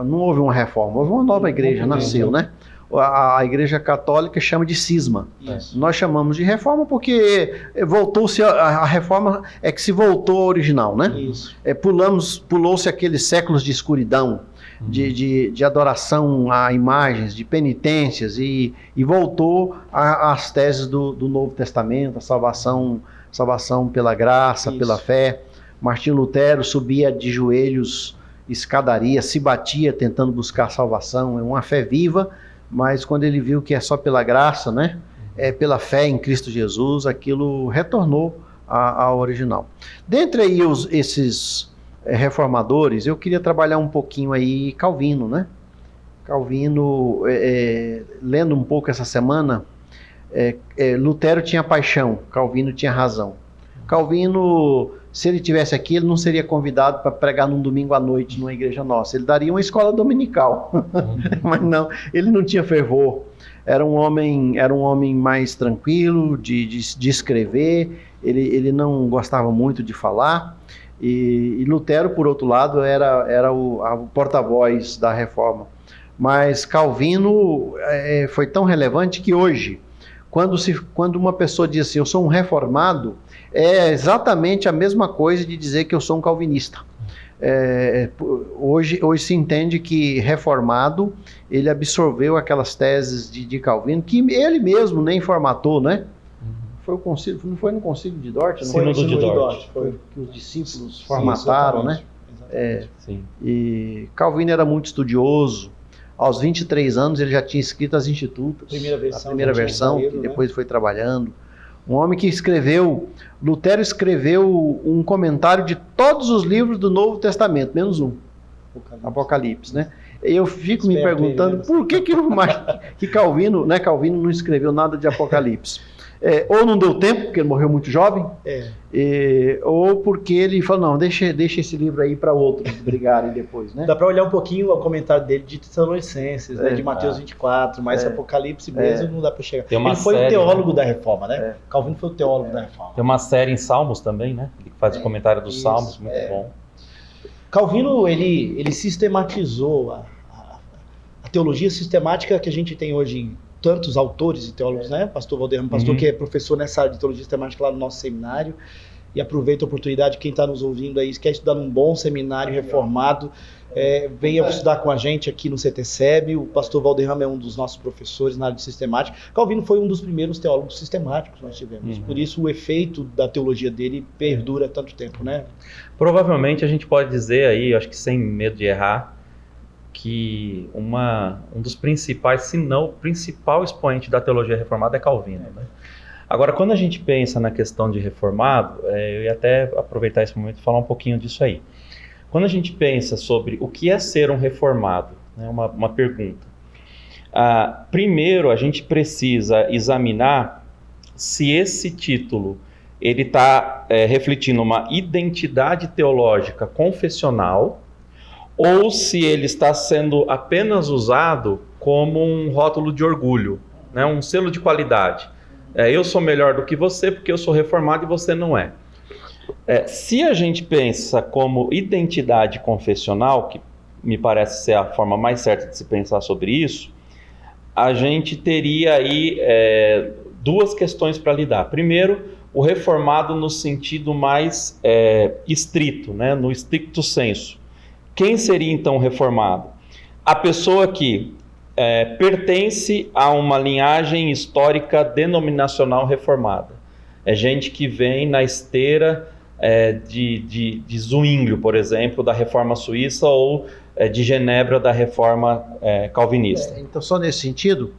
Não houve uma reforma, houve uma nova igreja, nasceu, né? A Igreja Católica chama de cisma. Isso. Nós chamamos de reforma porque voltou-se a reforma, é que se voltou ao original, né? Isso. Pulou-se aqueles séculos de escuridão, de adoração a imagens, de penitências, e voltou às teses do Novo Testamento, a salvação pela graça, pela fé. Martinho Lutero subia de joelhos escadaria, se batia tentando buscar salvação, é uma fé viva, mas quando ele viu que é só pela graça, né, é pela fé em Cristo Jesus, aquilo retornou ao original. Dentre aí esses reformadores, eu queria trabalhar um pouquinho aí Calvino, né? Calvino, lendo um pouco essa semana, Lutero tinha paixão, Calvino tinha razão. Calvino, se ele tivesse aqui, ele não seria convidado para pregar num domingo à noite numa igreja nossa. Ele daria uma escola dominical, mas não, ele não tinha fervor. Era um homem mais tranquilo de escrever. Ele não gostava muito de falar. E Lutero, por outro lado, era o porta-voz da reforma. Mas Calvino foi tão relevante que hoje, quando uma pessoa diz assim, eu sou um reformado, é exatamente a mesma coisa de dizer que eu sou um calvinista. Hoje se entende que reformado, ele absorveu aquelas teses de Calvino, que ele mesmo nem formatou, né? Foi o concílio, não foi no concílio de Dort? Não foi no concílio de Dort. Foi que os discípulos formataram, né? Sim. E Calvino era muito estudioso. Aos 23 anos ele já tinha escrito as Institutas, a primeira versão, que depois foi trabalhando. Um homem que Lutero escreveu um comentário de todos os livros do Novo Testamento, menos um, Apocalipse, né? Eu fico me perguntando por que Calvino não escreveu nada de Apocalipse. Ou não deu tempo, porque ele morreu muito jovem, ou porque ele falou, não, deixa esse livro aí para outros brigarem depois, né? Dá para olhar um pouquinho o comentário dele de Tessalonicenses, né, de Mateus 24, mas Apocalipse mesmo não dá para chegar. Ele foi o teólogo da reforma, né? Calvino foi o teólogo da reforma. Tem uma série em Salmos também, né? Ele faz o comentário dos Salmos, muito bom. Calvino, ele sistematizou a teologia sistemática que a gente tem hoje em tantos autores e teólogos, né? Pastor Valderrama, pastor que é professor nessa área de teologia sistemática lá no nosso seminário. E aproveita a oportunidade, quem está nos ouvindo aí, quer estudar num bom seminário reformado, venha estudar com a gente aqui no CTCEB. O pastor Valderrama é um dos nossos professores na área de sistemática. Calvino foi um dos primeiros teólogos sistemáticos que nós tivemos. Por isso o efeito da teologia dele perdura tanto tempo, né? Provavelmente a gente pode dizer aí, acho que sem medo de errar, que um dos principais, se não o principal expoente da teologia reformada é Calvino, né? Agora, quando a gente pensa na questão de reformado, eu ia até aproveitar esse momento e falar um pouquinho disso aí. Quando a gente pensa sobre o que é ser um reformado, né, uma pergunta. Primeiro, a gente precisa examinar se esse título ele está refletindo uma identidade teológica confessional ou se ele está sendo apenas usado como um rótulo de orgulho, né, um selo de qualidade. Eu sou melhor do que você porque eu sou reformado e você não é. Se a gente pensa como identidade confessional, que me parece ser a forma mais certa de se pensar sobre isso, a gente teria aí duas questões para lidar. Primeiro, o reformado no sentido mais estrito, né, no stricto sensu. Quem seria então reformado? A pessoa que pertence a uma linhagem histórica denominacional reformada. É gente que vem na esteira de Zwinglio, por exemplo, da Reforma Suíça, ou de Genebra, da Reforma Calvinista. Então, só nesse sentido,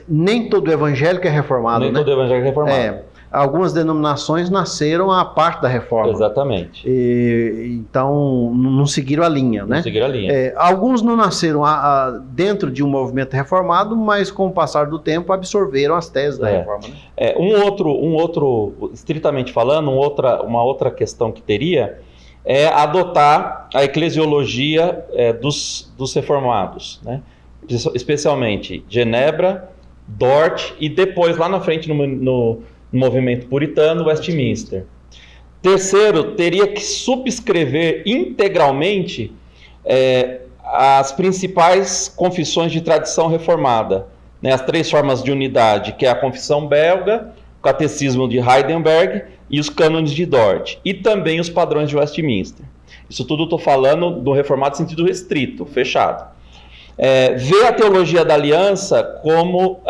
nem todo evangélico é reformado, Nem né? todo evangélico é reformado. Algumas denominações nasceram à parte da reforma. Exatamente. Então, não seguiram a linha, né? Não seguiram a linha. Alguns não nasceram dentro de um movimento reformado, mas com o passar do tempo absorveram as teses da reforma. Né? Um outro, estritamente falando, uma outra questão que teria é adotar a eclesiologia dos reformados, né? Especialmente Genebra, Dort e depois, lá na frente, no movimento puritano, Westminster. Terceiro, teria que subscrever integralmente as principais confissões de tradição reformada, né? As 3 formas de unidade, que é a confissão belga, o catecismo de Heidelberg e os cânones de Dort, e também os padrões de Westminster. Isso tudo estou falando do reformado em sentido restrito, fechado. Ver a teologia da aliança como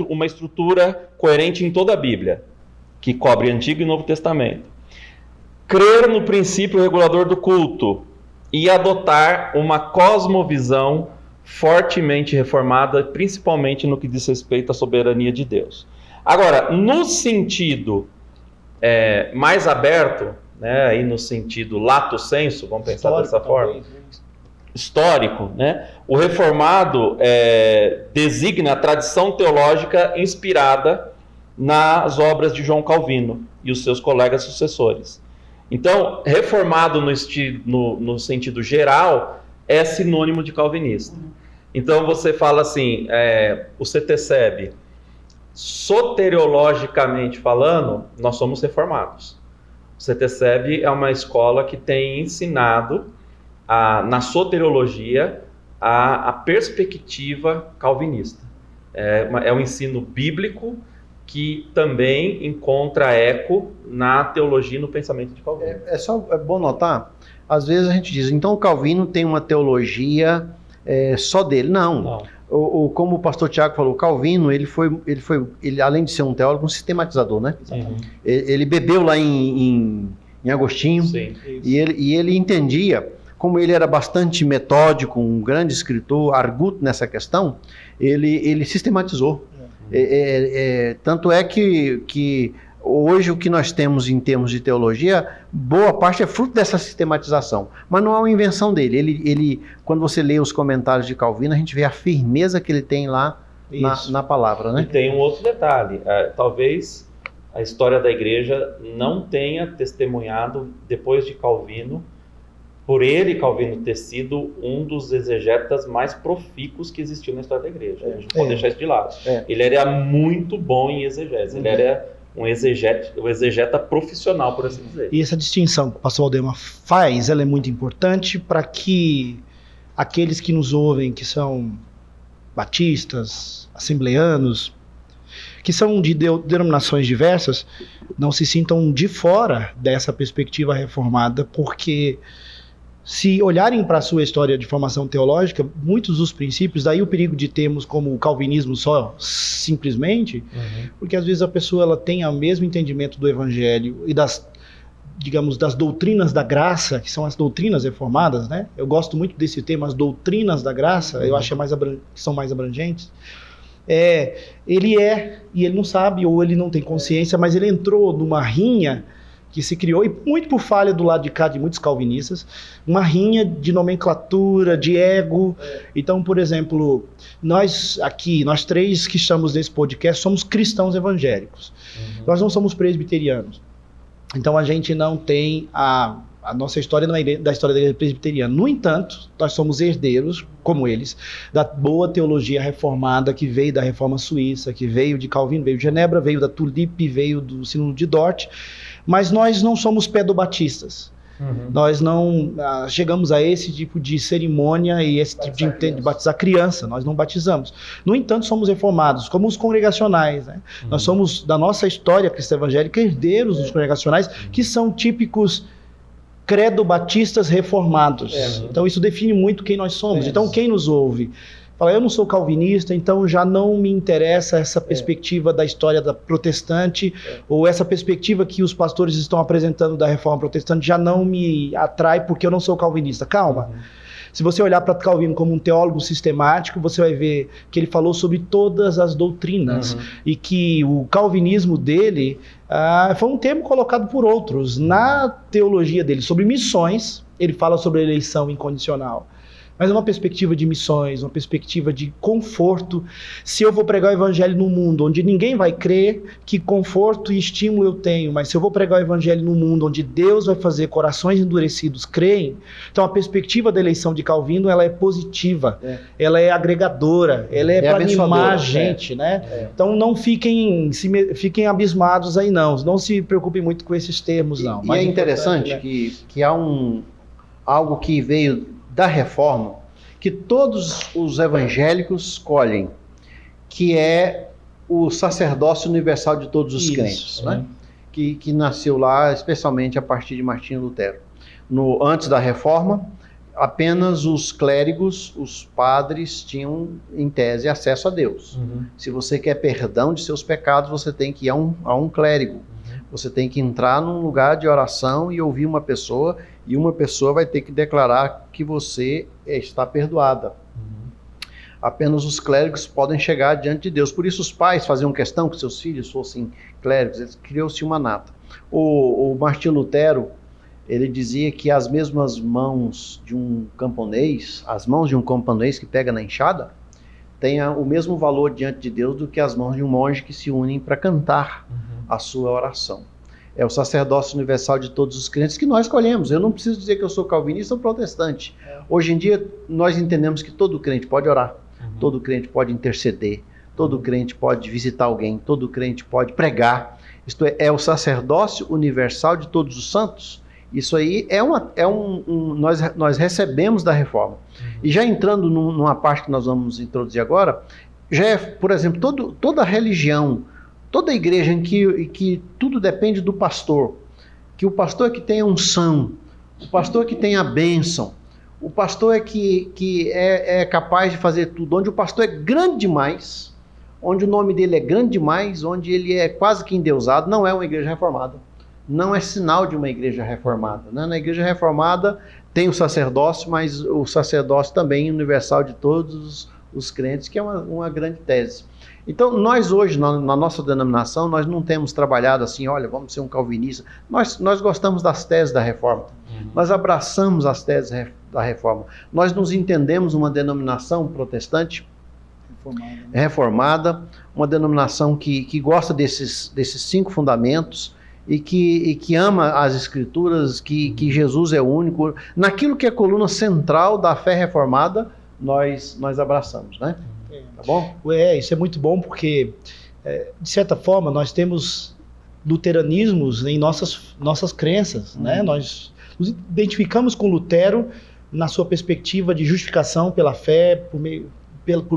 uma estrutura coerente em toda a Bíblia, que cobre Antigo e Novo Testamento. Crer no princípio regulador do culto e adotar uma cosmovisão fortemente reformada, principalmente no que diz respeito à soberania de Deus. Agora, no sentido mais aberto, né, aí no sentido lato sensu, vamos pensar dessa forma, histórico, né? O reformado designa a tradição teológica inspirada nas obras de João Calvino e os seus colegas sucessores. Então, reformado no sentido geral é sinônimo de calvinista. Então você fala assim, o CTCEB, soteriologicamente falando, nós somos reformados. O CTCEB é uma escola que tem ensinado na soteriologia a perspectiva calvinista. É um ensino bíblico que também encontra eco na teologia e no pensamento de Calvino. É bom notar, às vezes a gente diz, então o Calvino tem uma teologia só dele. Não. Como o pastor Tiago falou, Calvino, ele além de ser um teólogo, um sistematizador, né? Ele bebeu lá em Agostinho. Sim, e ele entendia, como ele era bastante metódico, um grande escritor, arguto nessa questão, ele sistematizou. Tanto é que hoje o que nós temos em termos de teologia, boa parte é fruto dessa sistematização, mas não é uma invenção dele. Quando você lê os comentários de Calvino, a gente vê a firmeza que ele tem lá na palavra, né? E tem um outro detalhe, talvez a história da igreja não tenha testemunhado, depois de Calvino, por ele, Calvino, ter sido um dos exegetas mais profícuos que existiu na história da igreja. A gente não pode deixar isso de lado. Ele era muito bom em exegese, ele era um exegeta profissional, por assim dizer. E essa distinção que o pastor Valdemar faz, ela é muito importante para que aqueles que nos ouvem, que são batistas, assembleanos, que são de denominações diversas, não se sintam de fora dessa perspectiva reformada, porque se olharem para a sua história de formação teológica, muitos dos princípios, daí o perigo de termos como o calvinismo só, simplesmente, porque às vezes a pessoa ela tem o mesmo entendimento do evangelho e das doutrinas da graça, que são as doutrinas reformadas, né? Eu gosto muito desse termo, as doutrinas da graça, eu acho que são mais abrangentes. Ele e ele não sabe, ou ele não tem consciência, mas ele entrou numa rinha que se criou, e muito por falha do lado de cá de muitos calvinistas, uma rinha de nomenclatura, de ego. Então, por exemplo, nós três que estamos nesse podcast, somos cristãos evangélicos. Nós não somos presbiterianos. Então, a gente não tem a nossa história não é da história da igreja presbiteriana. No entanto, nós somos herdeiros, como eles, da boa teologia reformada que veio da Reforma Suíça, que veio de Calvino, veio de Genebra, veio da Tulip, veio do Sínodo de Dort. Mas nós não somos pedobatistas. Nós não chegamos a esse tipo de cerimônia e esse tipo de batizar criança. Nós não batizamos. No entanto, somos reformados, como os congregacionais, né? Nós somos, da nossa história cristã evangélica, herdeiros dos congregacionais, que são típicos credo-batistas reformados. Então, isso define muito quem nós somos. Então, quem nos ouve fala, eu não sou calvinista, então já não me interessa essa perspectiva da história da protestante, ou essa perspectiva que os pastores estão apresentando da reforma protestante já não me atrai porque eu não sou calvinista. Calma. Se você olhar para Calvino como um teólogo sistemático, você vai ver que ele falou sobre todas as doutrinas e que o calvinismo dele foi um termo colocado por outros. Na teologia dele sobre missões, ele fala sobre a eleição incondicional. Mas é uma perspectiva de missões, uma perspectiva de conforto. Se eu vou pregar o evangelho num mundo onde ninguém vai crer, que conforto e estímulo eu tenho. Mas se eu vou pregar o evangelho num mundo onde Deus vai fazer corações endurecidos creem, então a perspectiva da eleição de Calvino ela é positiva, ela é agregadora, ela é para animar a gente, né? Então não fiquem abismados aí não se preocupem muito com esses termos não. E é interessante, né, que há algo que veio da reforma, que todos os evangélicos escolhem, que é o sacerdócio universal de todos os crentes, né? Que nasceu lá, especialmente a partir de Martinho Lutero. Antes da reforma, apenas os clérigos, os padres, tinham, em tese, acesso a Deus. Se você quer perdão de seus pecados, você tem que ir a um clérigo. Você tem que entrar num lugar de oração e ouvir uma pessoa, e uma pessoa vai ter que declarar que você está perdoada. Apenas os clérigos podem chegar diante de Deus. Por isso os pais faziam questão que seus filhos fossem clérigos. Criou-se uma nata. O Martinho Lutero, ele dizia que as mesmas mãos de um camponês, as mãos de um camponês que pega na enxada, têm o mesmo valor diante de Deus do que as mãos de um monge que se unem para cantar a sua oração. É o sacerdócio universal de todos os crentes que nós escolhemos. Eu não preciso dizer que eu sou calvinista ou protestante. Hoje em dia, nós entendemos que todo crente pode orar, todo crente pode interceder, todo crente pode visitar alguém, todo crente pode pregar. Isto é o sacerdócio universal de todos os santos. Isso aí nós recebemos da reforma. E já entrando numa parte que nós vamos introduzir agora, já é, por exemplo, toda religião, toda igreja em que tudo depende do pastor, que o pastor é que tem a unção, o pastor é que tem a bênção, o pastor é que é capaz de fazer tudo, onde o pastor é grande demais, onde o nome dele é grande demais, onde ele é quase que endeusado, não é uma igreja reformada, não é sinal de uma igreja reformada. Né? Na igreja reformada tem o sacerdócio, mas o sacerdócio também universal de todos os crentes, que é uma grande tese. Então, nós hoje, na nossa denominação, nós não temos trabalhado assim, olha, vamos ser um calvinista. Nós gostamos das teses da reforma. Nós abraçamos as teses da reforma. Nós nos entendemos uma denominação protestante reformada, uma denominação que gosta desses 5 fundamentos e que ama as Escrituras, que Jesus é o único. Naquilo que é a coluna central da fé reformada, nós abraçamos, né? Tá bom? Isso é muito bom porque, de certa forma, nós temos luteranismos em nossas crenças, né? Nós nos identificamos com Lutero na sua perspectiva de justificação pela fé, por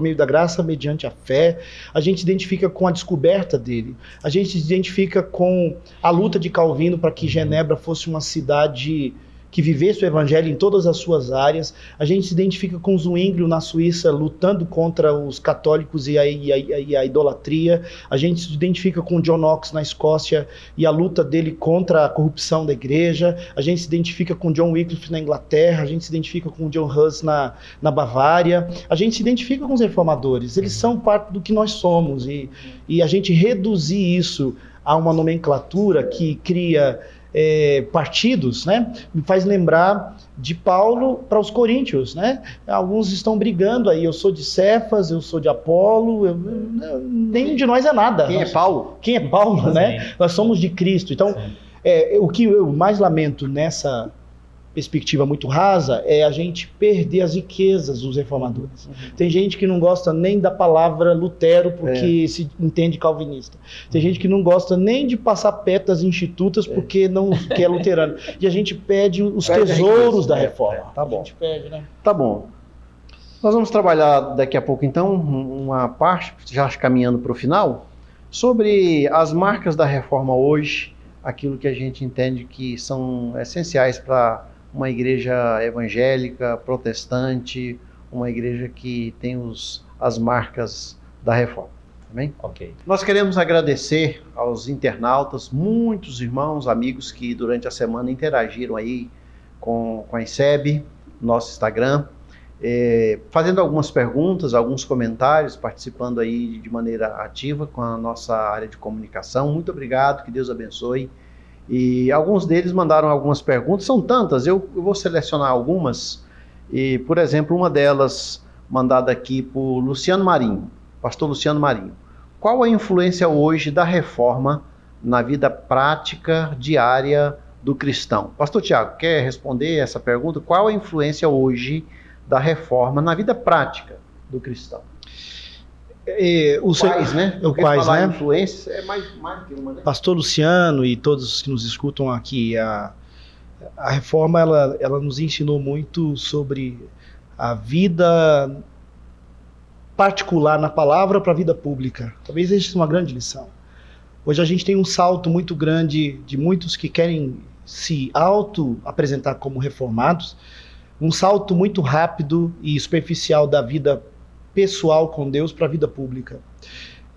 meio da graça, mediante a fé. A gente se identifica com a descoberta dele. A gente se identifica com a luta de Calvino para que Genebra fosse uma cidade que vivesse o evangelho em todas as suas áreas. A gente se identifica com Zwinglio na Suíça, lutando contra os católicos e a idolatria. A gente se identifica com John Knox na Escócia e a luta dele contra a corrupção da igreja. A gente se identifica com John Wycliffe na Inglaterra. A gente se identifica com John Hus na Bavária. A gente se identifica com os reformadores. Eles são parte do que nós somos. E a gente reduzir isso a uma nomenclatura que cria partidos, né? Me faz lembrar de Paulo para os coríntios, né? Alguns estão brigando aí, eu sou de Cefas, eu sou de Apolo, nenhum de nós é nada. Quem é Paulo? Quem é Paulo, né? Nós somos de Cristo. Então, o que eu mais lamento nessa perspectiva muito rasa é a gente perder as riquezas dos reformadores. Tem gente que não gosta nem da palavra Lutero porque se entende calvinista. Tem gente que não gosta nem de passar petas institutas porque não quer luterano. E a gente perde os tesouros da reforma. Tá bom. A gente perde, né? Tá bom. Nós vamos trabalhar daqui a pouco, então, uma parte, já caminhando para o final, sobre as marcas da reforma hoje, aquilo que a gente entende que são essenciais para uma igreja evangélica, protestante, uma igreja que tem as marcas da reforma. Amém? Ok. Nós queremos agradecer aos internautas, muitos irmãos, amigos que durante a semana interagiram aí com a ICEB, nosso Instagram, fazendo algumas perguntas, alguns comentários, participando aí de maneira ativa com a nossa área de comunicação. Muito obrigado, que Deus abençoe. E alguns deles mandaram algumas perguntas, são tantas, eu vou selecionar algumas. E, por exemplo, uma delas mandada aqui por Luciano Marinho, pastor Luciano Marinho. Qual a influência hoje da reforma na vida prática diária do cristão? Pastor Tiago, quer responder essa pergunta? Qual a influência hoje da reforma na vida prática do cristão? Quais, né? Quais, né? Influência é mais do que uma, né? Pastor Luciano e todos os que nos escutam aqui, a reforma ela nos ensinou muito sobre a vida particular na palavra para a vida pública. Talvez seja uma grande lição. Hoje a gente tem um salto muito grande de muitos que querem se auto-apresentar como reformados, um salto muito rápido e superficial da vida pessoal com Deus para a vida pública.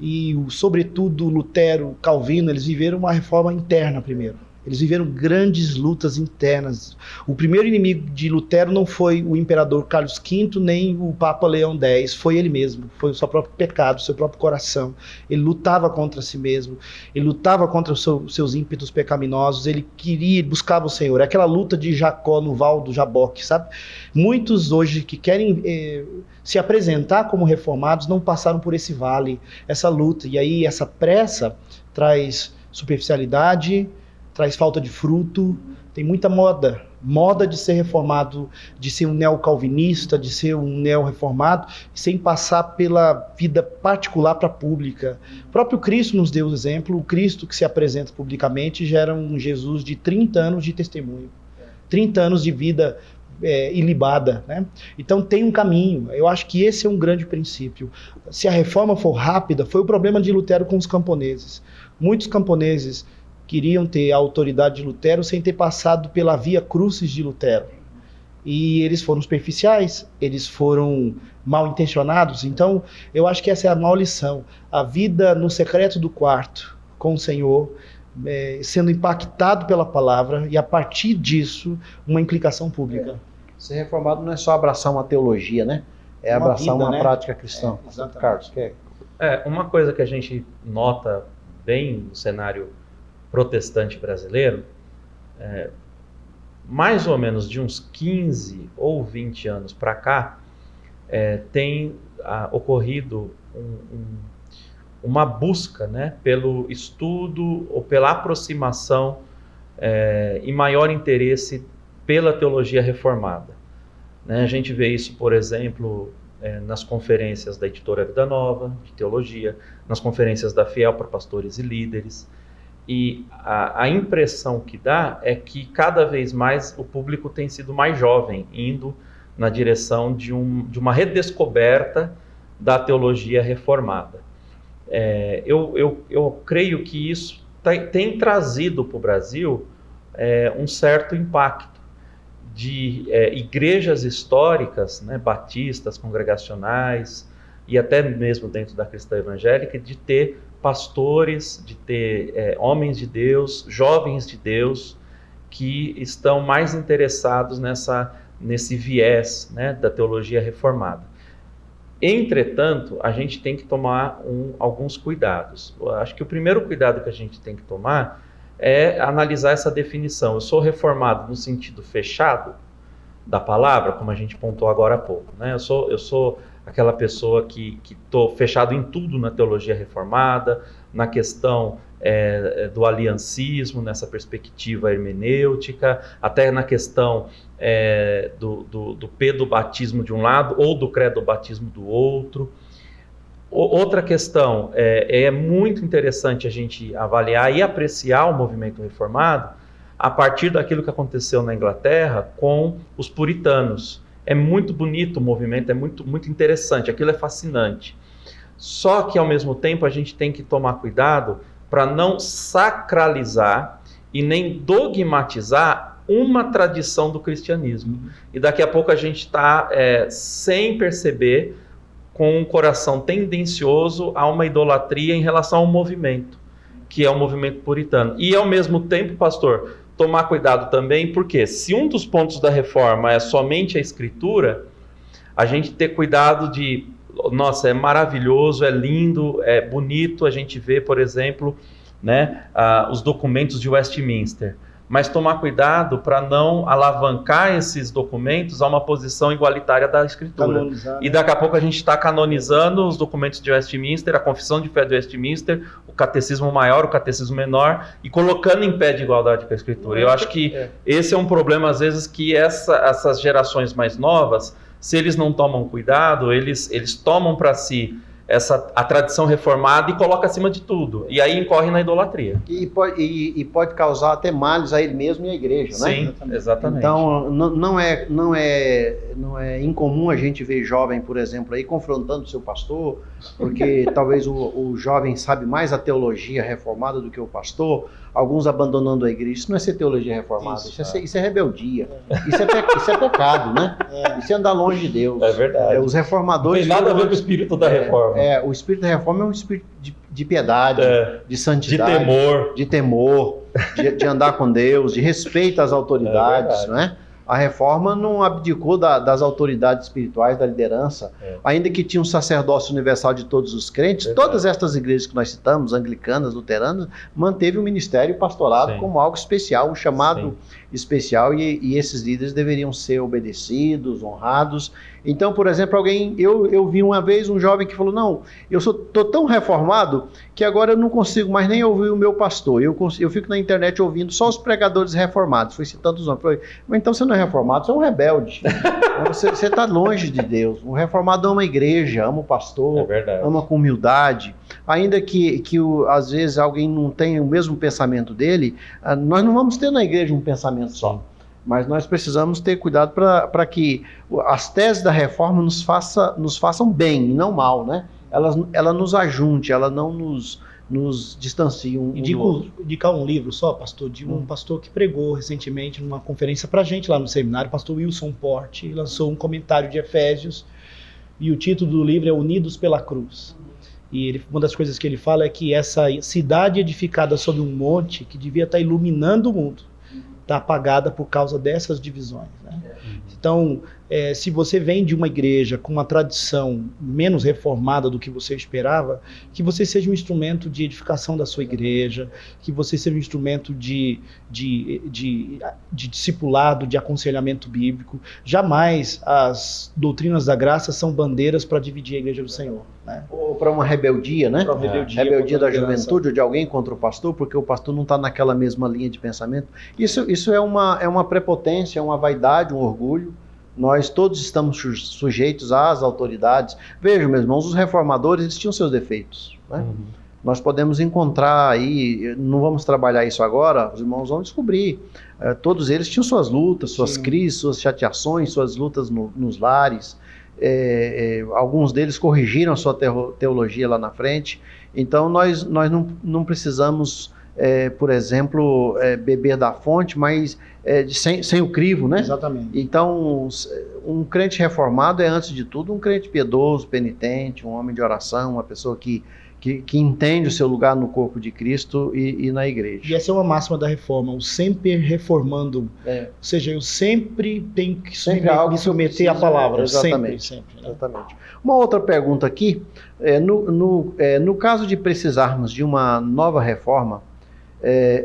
E, sobretudo, Lutero, Calvino, eles viveram uma reforma interna primeiro. Eles viveram grandes lutas internas. O primeiro inimigo de Lutero não foi o imperador Carlos V, nem o Papa Leão X, foi ele mesmo. Foi o seu próprio pecado, o seu próprio coração. Ele lutava contra si mesmo, ele lutava contra os seus ímpetos pecaminosos, ele buscava o Senhor. É aquela luta de Jacó no val do Jaboque, sabe? Muitos hoje que querem se apresentar como reformados não passaram por esse vale, essa luta. E aí essa pressa traz superficialidade, traz falta de fruto, tem muita moda de ser reformado, de ser um neocalvinista, de ser um neo-reformado, sem passar pela vida particular para a pública. O próprio Cristo nos deu o exemplo, o Cristo que se apresenta publicamente gera um Jesus de 30 anos de testemunho, 30 anos de vida ilibada, né? Então tem um caminho. Eu acho que esse é um grande princípio. Se a reforma for rápida, foi o problema de Lutero com os camponeses. Muitos camponeses queriam ter a autoridade de Lutero sem ter passado pela via crucis de Lutero. E eles foram superficiais, eles foram mal intencionados. Então, eu acho que essa é a maior lição. A vida no secreto do quarto com o Senhor, sendo impactado pela palavra, e a partir disso, uma implicação pública. Ser reformado não é só abraçar uma teologia, né? É abraçar vida, uma né? prática cristã. Exatamente. Carlos, quer? Uma coisa que a gente nota bem no cenário protestante brasileiro, mais ou menos de uns 15 ou 20 anos para cá, tem ocorrido uma busca, né, pelo estudo ou pela aproximação e maior interesse pela teologia reformada. Né? A gente vê isso, por exemplo, nas conferências da editora Vida Nova, de teologia, nas conferências da Fiel para pastores e líderes. E a impressão que dá é que cada vez mais o público tem sido mais jovem, indo na direção de uma redescoberta da teologia reformada. Eu creio que isso tem trazido para o Brasil um certo impacto de igrejas históricas, né, batistas, congregacionais, e até mesmo dentro da cristã evangélica, de ter pastores, de ter homens de Deus, jovens de Deus, que estão mais interessados nesse viés, né, da teologia reformada. Entretanto, a gente tem que tomar alguns cuidados. Eu acho que o primeiro cuidado que a gente tem que tomar é analisar essa definição. Eu sou reformado no sentido fechado da palavra, como a gente pontuou agora há pouco, né? Eu sou aquela pessoa que estou fechado em tudo na teologia reformada, na questão do aliancismo, nessa perspectiva hermenêutica, até na questão do pedobatismo de um lado ou do credobatismo do outro. Outra questão, é muito interessante a gente avaliar e apreciar o movimento reformado a partir daquilo que aconteceu na Inglaterra com os puritanos. É muito bonito o movimento, é muito, muito interessante, aquilo é fascinante. Só que, ao mesmo tempo, a gente tem que tomar cuidado para não sacralizar e nem dogmatizar uma tradição do cristianismo. E daqui a pouco a gente está, sem perceber, com um coração tendencioso a uma idolatria em relação ao movimento, que é o movimento puritano. E, ao mesmo tempo, pastor, tomar cuidado também, porque se um dos pontos da reforma é somente a escritura, a gente ter cuidado de, nossa, é maravilhoso, é lindo, é bonito a gente ver, por exemplo, né, os documentos de Westminster, mas tomar cuidado para não alavancar esses documentos a uma posição igualitária da escritura. Canonizar, né? E daqui a pouco a gente está canonizando os documentos de Westminster, a confissão de fé de Westminster, o catecismo maior, o catecismo menor, e colocando em pé de igualdade com a escritura. Eu acho que esse é um problema, às vezes, que essas gerações mais novas, se eles não tomam cuidado, eles tomam para si a tradição reformada e coloca acima de tudo. E aí incorre na idolatria. E pode causar até males a ele mesmo e à igreja, né? Sim, exatamente. Então, não é incomum a gente ver jovem, por exemplo, aí confrontando o seu pastor, porque talvez o jovem sabe mais a teologia reformada do que o pastor, alguns abandonando a igreja. Isso não é ser teologia reformada, isso é rebeldia. Isso é pecado, né? Isso é andar longe de Deus. É verdade. Os reformadores... Não tem nada a ver com o espírito da reforma. O espírito da reforma é um espírito de piedade, de santidade, de temor, de andar com Deus, de respeito às autoridades, não é? A reforma não abdicou das autoridades espirituais, da liderança, ainda que tinha um sacerdócio universal de todos os crentes. Todas estas igrejas que nós citamos, anglicanas, luteranas, manteve o ministério pastorado como algo especial, um chamado especial, e esses líderes deveriam ser obedecidos, honrados. Então, por exemplo, eu vi uma vez um jovem que falou, não, eu estou tão reformado que agora eu não consigo mais nem ouvir o meu pastor, eu fico na internet ouvindo só os pregadores reformados, foi citando os nomes. Falei, mas então você não é reformado, você é um rebelde, você está longe de Deus. O reformado ama a igreja, ama o pastor, ama com humildade, ainda que às vezes alguém não tenha o mesmo pensamento dele, nós não vamos ter na igreja um pensamento só. Mas nós precisamos ter cuidado para que as teses da reforma nos façam bem e não mal, né? Ela nos ajunte, ela não nos distancie um do outro. Indicar um livro só, pastor, de um pastor que pregou recentemente numa conferência para a gente lá no seminário, pastor Wilson Porte, lançou um comentário de Efésios, e o título do livro é Unidos pela Cruz. E uma das coisas que ele fala é que essa cidade edificada sobre um monte, que devia estar iluminando o mundo, está apagada por causa dessas divisões, né? Então, se você vem de uma igreja com uma tradição menos reformada do que você esperava, que você seja um instrumento de edificação da sua igreja, que você seja um instrumento de discipulado, de aconselhamento bíblico. Jamais as doutrinas da graça são bandeiras para dividir a igreja do Senhor, né? Ou para uma rebeldia, né? Rebeldia da juventude ou de alguém contra o pastor, porque o pastor não está naquela mesma linha de pensamento. Isso é uma prepotência, é uma vaidade, um orgulho. Nós todos estamos sujeitos às autoridades. Vejam, meus irmãos, os reformadores, eles tinham seus defeitos, né? Nós podemos encontrar aí, não vamos trabalhar isso agora, os irmãos vão descobrir. Todos eles tinham suas lutas, suas crises, suas chateações, suas lutas nos lares. Alguns deles corrigiram a sua teologia lá na frente. Então nós não precisamos, por exemplo, beber da fonte, mas sem o crivo, né? Exatamente. Então, um crente reformado é, antes de tudo, um crente piedoso, penitente, um homem de oração, uma pessoa que entende o seu lugar no corpo de Cristo e na igreja. E essa é uma máxima da reforma, o sempre reformando. Ou seja, eu sempre tenho que me submeter à palavra. Exatamente. Sempre, né? Exatamente. Uma outra pergunta aqui, no caso de precisarmos de uma nova reforma,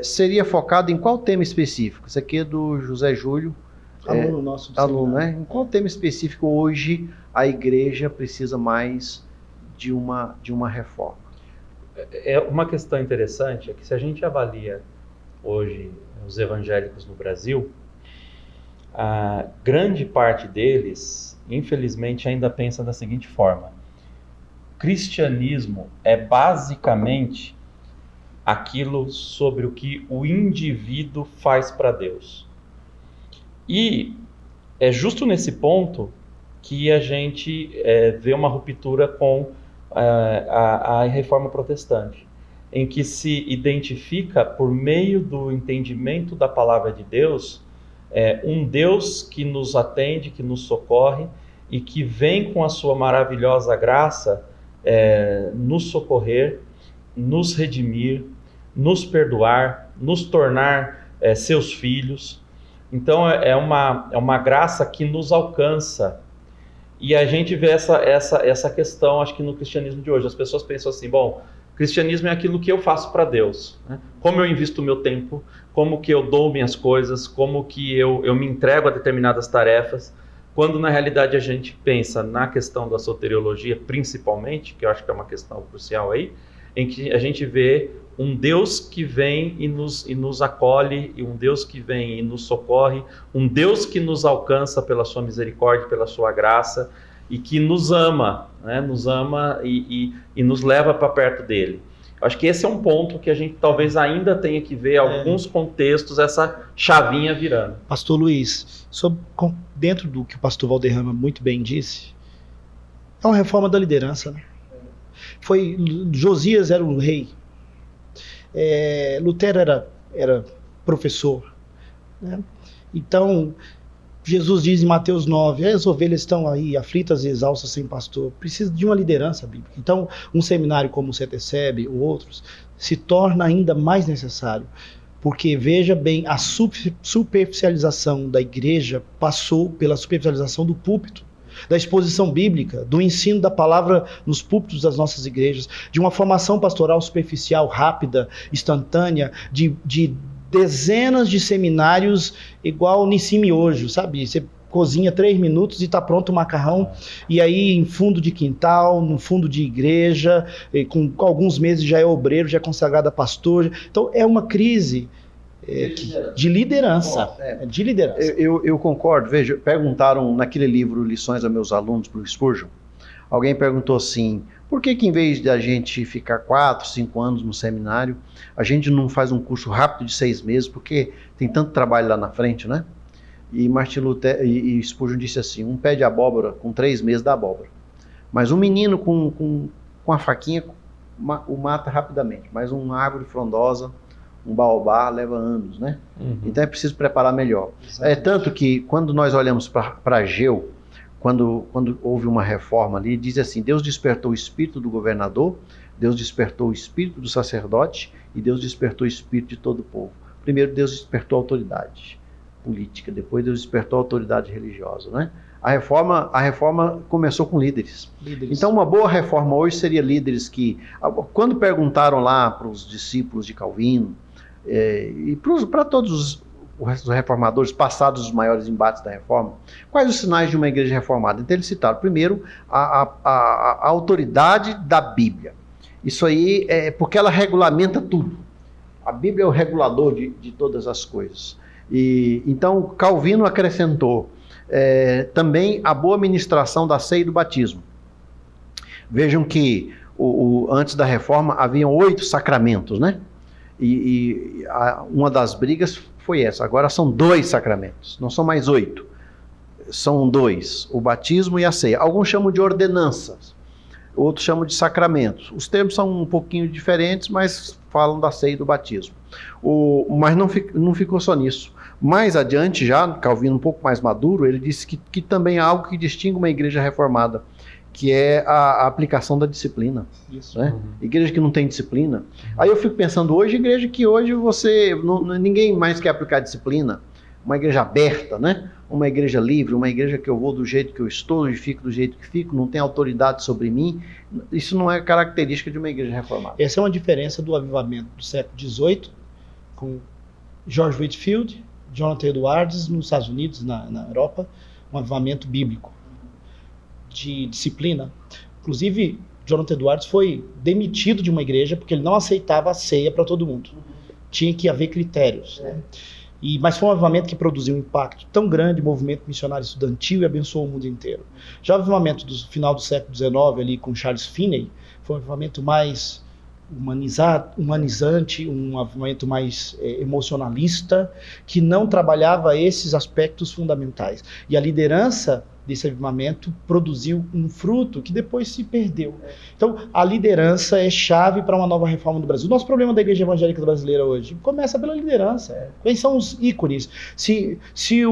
seria focado em qual tema específico? Isso aqui é do José Júlio. Aluno nosso. Aluno, né? Em qual tema específico hoje a igreja precisa mais de uma reforma? Uma questão interessante é que, se a gente avalia hoje os evangélicos no Brasil, a grande parte deles, infelizmente, ainda pensa da seguinte forma: cristianismo é basicamente aquilo sobre o que o indivíduo faz para Deus. E é justo nesse ponto que a gente vê uma ruptura com a reforma protestante, em que se identifica, por meio do entendimento da palavra de Deus, um Deus que nos atende, que nos socorre e que vem com a sua maravilhosa graça nos socorrer, nos redimir, nos perdoar, nos tornar seus filhos. Então é uma graça que nos alcança. E a gente vê essa questão, acho que no cristianismo de hoje. As pessoas pensam assim: bom, cristianismo é aquilo que eu faço para Deus, né? Como eu invisto o meu tempo, como que eu dou minhas coisas, como que eu me entrego a determinadas tarefas, quando na realidade a gente pensa na questão da soteriologia, principalmente, que eu acho que é uma questão crucial aí, em que a gente vê um Deus que vem e nos acolhe, e um Deus que vem e nos socorre, um Deus que nos alcança pela sua misericórdia, pela sua graça, e que nos ama, né? Nos ama e nos leva para perto dele. Acho que esse é um ponto que a gente talvez ainda tenha que ver alguns contextos, essa chavinha virando. Pastor Luiz, dentro do que o pastor Valderrama muito bem disse, é uma reforma da liderança, né? Josias era o rei, Lutero era professor, né? Então Jesus diz em Mateus 9, as ovelhas estão aí aflitas e exaustas sem pastor. Precisa de uma liderança bíblica. Então um seminário como o CETESEB ou outros se torna ainda mais necessário, porque veja bem, a superficialização da igreja passou pela superficialização do púlpito, da exposição bíblica, do ensino da palavra nos púlpitos das nossas igrejas, de uma formação pastoral superficial, rápida, instantânea, de dezenas de seminários igual Nissim Miojo, sabe? Você cozinha 3 minutos e está pronto o macarrão, e aí em fundo de quintal, no fundo de igreja, com alguns meses já é obreiro, já é consagrado a pastor. Então é uma crise de liderança. De liderança. Eu concordo. Veja, perguntaram naquele livro Lições a Meus Alunos, para o Spurgeon, alguém perguntou assim: por que em vez de a gente ficar 4, 5 anos no seminário, a gente não faz um curso rápido de 6 meses, porque tem tanto trabalho lá na frente, né? E Martin Lutero e Spurgeon disse assim: um pé de abóbora com 3 meses dá abóbora, mas um menino com a faquinha o mata rapidamente, mas uma árvore frondosa, um baobá, leva anos, né? Então é preciso preparar melhor. Tanto que quando nós olhamos para Ageu, quando houve uma reforma ali, diz assim: Deus despertou o espírito do governador, Deus despertou o espírito do sacerdote e Deus despertou o espírito de todo o povo. Primeiro Deus despertou a autoridade política, depois Deus despertou a autoridade religiosa, né? A reforma começou com líderes. Então uma boa reforma hoje seria líderes que, quando perguntaram lá para os discípulos de Calvino e para todos os reformadores passados os maiores embates da reforma, quais os sinais de uma igreja reformada? Então eles citaram primeiro a autoridade da Bíblia. Isso aí é porque ela regulamenta tudo. A Bíblia é o regulador de todas as coisas. E então Calvino acrescentou também a boa ministração da ceia e do batismo. Vejam que Antes da reforma, haviam 8 sacramentos, né? Uma das brigas foi essa. Agora são 2 sacramentos, não são mais 8. São 2, o batismo e a ceia. Alguns chamam de ordenanças, outros chamam de sacramentos. Os termos são um pouquinho diferentes, mas falam da ceia e do batismo. Mas não ficou só nisso. Mais adiante, já, Calvino um pouco mais maduro, ele disse que também há algo que distingue uma igreja reformada, que é a aplicação da disciplina. Isso. Né? Igreja que não tem disciplina. Aí eu fico pensando hoje, igreja que hoje ninguém mais quer aplicar disciplina. Uma igreja aberta, né? Uma igreja livre, uma igreja que eu vou do jeito que eu estou e fico do jeito que fico, não tem autoridade sobre mim. Isso não é característica de uma igreja reformada. Essa é uma diferença do avivamento do século XVIII, com George Whitefield, Jonathan Edwards nos Estados Unidos, na Europa, um avivamento bíblico de disciplina. Inclusive, Jonathan Edwards foi demitido de uma igreja porque ele não aceitava a ceia para todo mundo. Tinha que haver critérios. Né? Mas foi um avivamento que produziu um impacto tão grande, movimento missionário estudantil, e abençoou o mundo inteiro. Já o avivamento do final do século XIX, ali com Charles Finney, foi um avivamento mais humanizante, um avivamento mais emocionalista, que não trabalhava esses aspectos fundamentais. E a liderança desse avivamento produziu um fruto que depois se perdeu. Então, a liderança é chave para uma nova reforma do Brasil. O nosso problema da igreja evangélica brasileira hoje começa pela liderança. Quem são os ícones? Se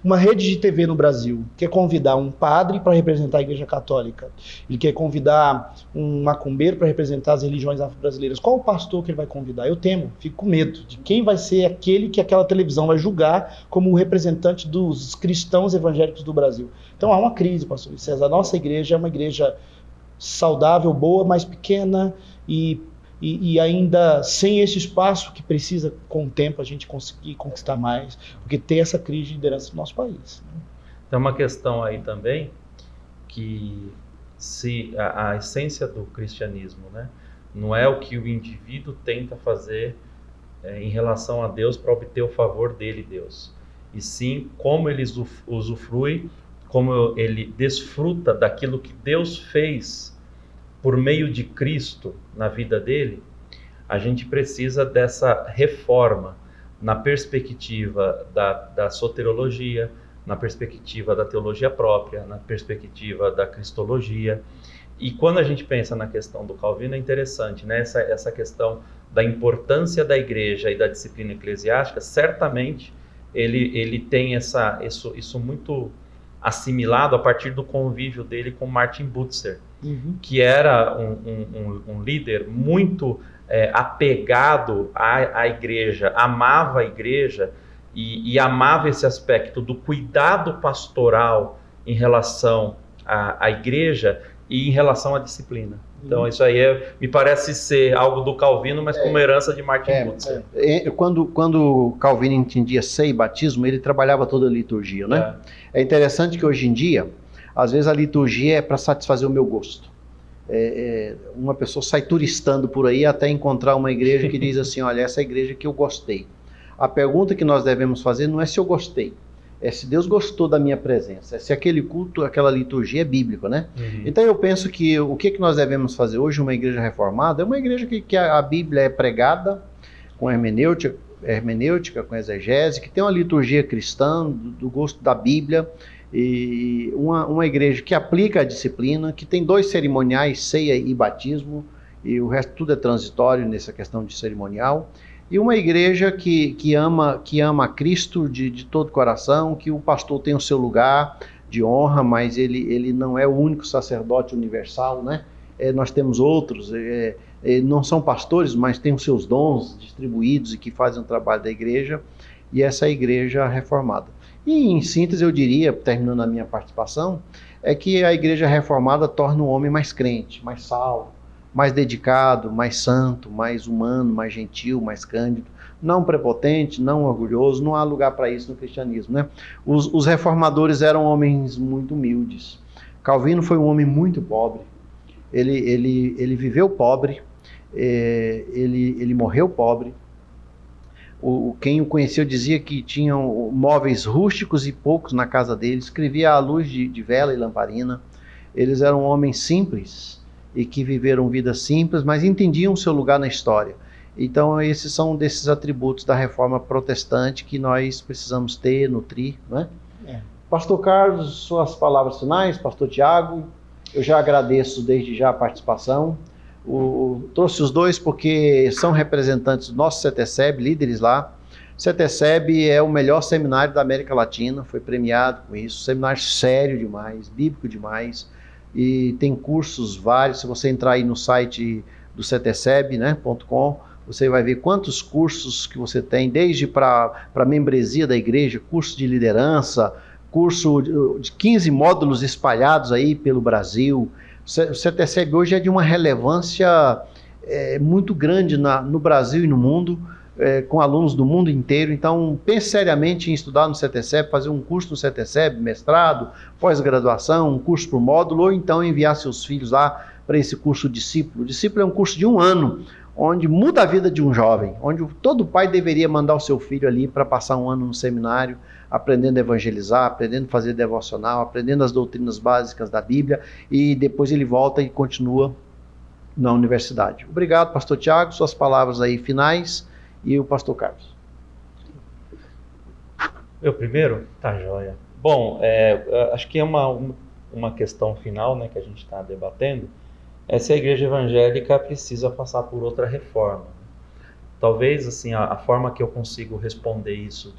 uma rede de TV no Brasil quer convidar um padre para representar a igreja católica, ele quer convidar um macumbeiro para representar as religiões afro-brasileiras, qual o pastor que ele vai convidar? Eu temo, fico com medo de quem vai ser aquele que aquela televisão vai julgar como o representante dos cristãos evangélicos do Brasil. Então há uma crise, pastor César. A nossa igreja é uma igreja saudável, boa, mas pequena e ainda sem esse espaço que precisa, com o tempo, a gente conseguir conquistar mais, porque tem essa crise de liderança no nosso país. Tem uma questão aí também, que se a essência do cristianismo, né, não é o que o indivíduo tenta fazer em relação a Deus para obter o favor dele, Deus, e sim como ele usufrui, como ele desfruta daquilo que Deus fez por meio de Cristo na vida dele. A gente precisa dessa reforma na perspectiva da soteriologia, na perspectiva da teologia própria, na perspectiva da cristologia. E quando a gente pensa na questão do Calvino, é interessante, né? Essa questão da importância da igreja e da disciplina eclesiástica, certamente ele tem isso muito assimilado a partir do convívio dele com Martin Butzer, que era um líder muito apegado à igreja, amava a igreja e amava esse aspecto do cuidado pastoral em relação à igreja e em relação à disciplina. Então isso aí me parece ser algo do Calvino, mas como herança de Martin Butzer. Quando Calvino entendia ceia e batismo, ele trabalhava toda a liturgia, né? É interessante que hoje em dia, às vezes a liturgia é para satisfazer o meu gosto. Uma pessoa sai turistando por aí até encontrar uma igreja que diz assim, olha, essa é a igreja que eu gostei. A pergunta que nós devemos fazer não é se eu gostei, é se Deus gostou da minha presença, é se aquele culto, aquela liturgia é bíblica, né? Então eu penso que o que nós devemos fazer hoje, uma igreja reformada, é uma igreja que a Bíblia é pregada com hermenêutica, com exegese, que tem uma liturgia cristã, do gosto da Bíblia, e uma igreja que aplica a disciplina, que tem 2 cerimoniais, ceia e batismo, e o resto tudo é transitório nessa questão de cerimonial. E uma igreja que ama a Cristo de todo o coração, que o pastor tem o seu lugar de honra, mas ele não é o único sacerdote universal, né? Nós temos outros, não são pastores, mas têm os seus dons distribuídos e que fazem o trabalho da igreja, e essa é a igreja reformada. E em síntese eu diria, terminando a minha participação, é que a igreja reformada torna o homem mais crente, mais salvo, mais dedicado, mais santo, mais humano, mais gentil, mais cândido, não prepotente, não orgulhoso. Não há lugar para isso no cristianismo, né? Os reformadores eram homens muito humildes. Calvino foi um homem muito pobre. Ele viveu pobre, ele morreu pobre. Quem o conheceu dizia que tinham móveis rústicos e poucos na casa dele, escrevia à luz de vela e lamparina. Eles eram homens simples e que viveram vidas simples, mas entendiam o seu lugar na história. Então, esses são desses atributos da reforma protestante que nós precisamos ter, nutrir, não é? Pastor Carlos, suas palavras finais. Pastor Tiago, eu já agradeço desde já a participação. Trouxe os dois porque são representantes do nosso CETESEB, líderes lá. O CETESEB é o melhor seminário da América Latina, foi premiado com isso, seminário sério demais, bíblico demais, e tem cursos vários. Se você entrar aí no site do CETESEB, né, .com, você vai ver quantos cursos que você tem, desde para membresia da igreja, curso de liderança, curso de 15 módulos espalhados aí pelo Brasil. O CETESEB hoje é de uma relevância muito grande no Brasil e no mundo, com alunos do mundo inteiro. Então, pense seriamente em estudar no CETESEB, fazer um curso no CETESEB, mestrado, pós-graduação, um curso por módulo, ou então enviar seus filhos lá para esse curso Discípulo. O Discípulo é um curso de 1 ano, onde muda a vida de um jovem, onde todo pai deveria mandar o seu filho ali para passar 1 ano no seminário, aprendendo a evangelizar, aprendendo a fazer devocional, aprendendo as doutrinas básicas da Bíblia, e depois ele volta e continua na universidade. Obrigado, pastor Tiago, suas palavras aí finais, e o pastor Carlos. Eu primeiro? Tá joia. Bom, acho que é uma questão final, né, que a gente está debatendo, é se a igreja evangélica precisa passar por outra reforma. Talvez assim, a forma que eu consigo responder isso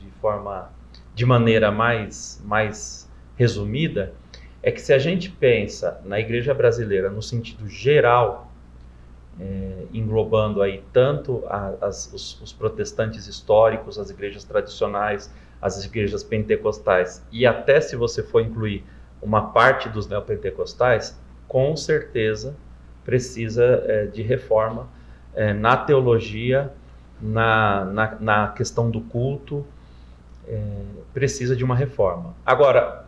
de maneira mais resumida é que se a gente pensa na igreja brasileira no sentido geral, englobando aí tanto os protestantes históricos, as igrejas tradicionais, as igrejas pentecostais, e até se você for incluir uma parte dos neopentecostais, com certeza precisa de reforma na teologia, na questão do culto, precisa de uma reforma. Agora,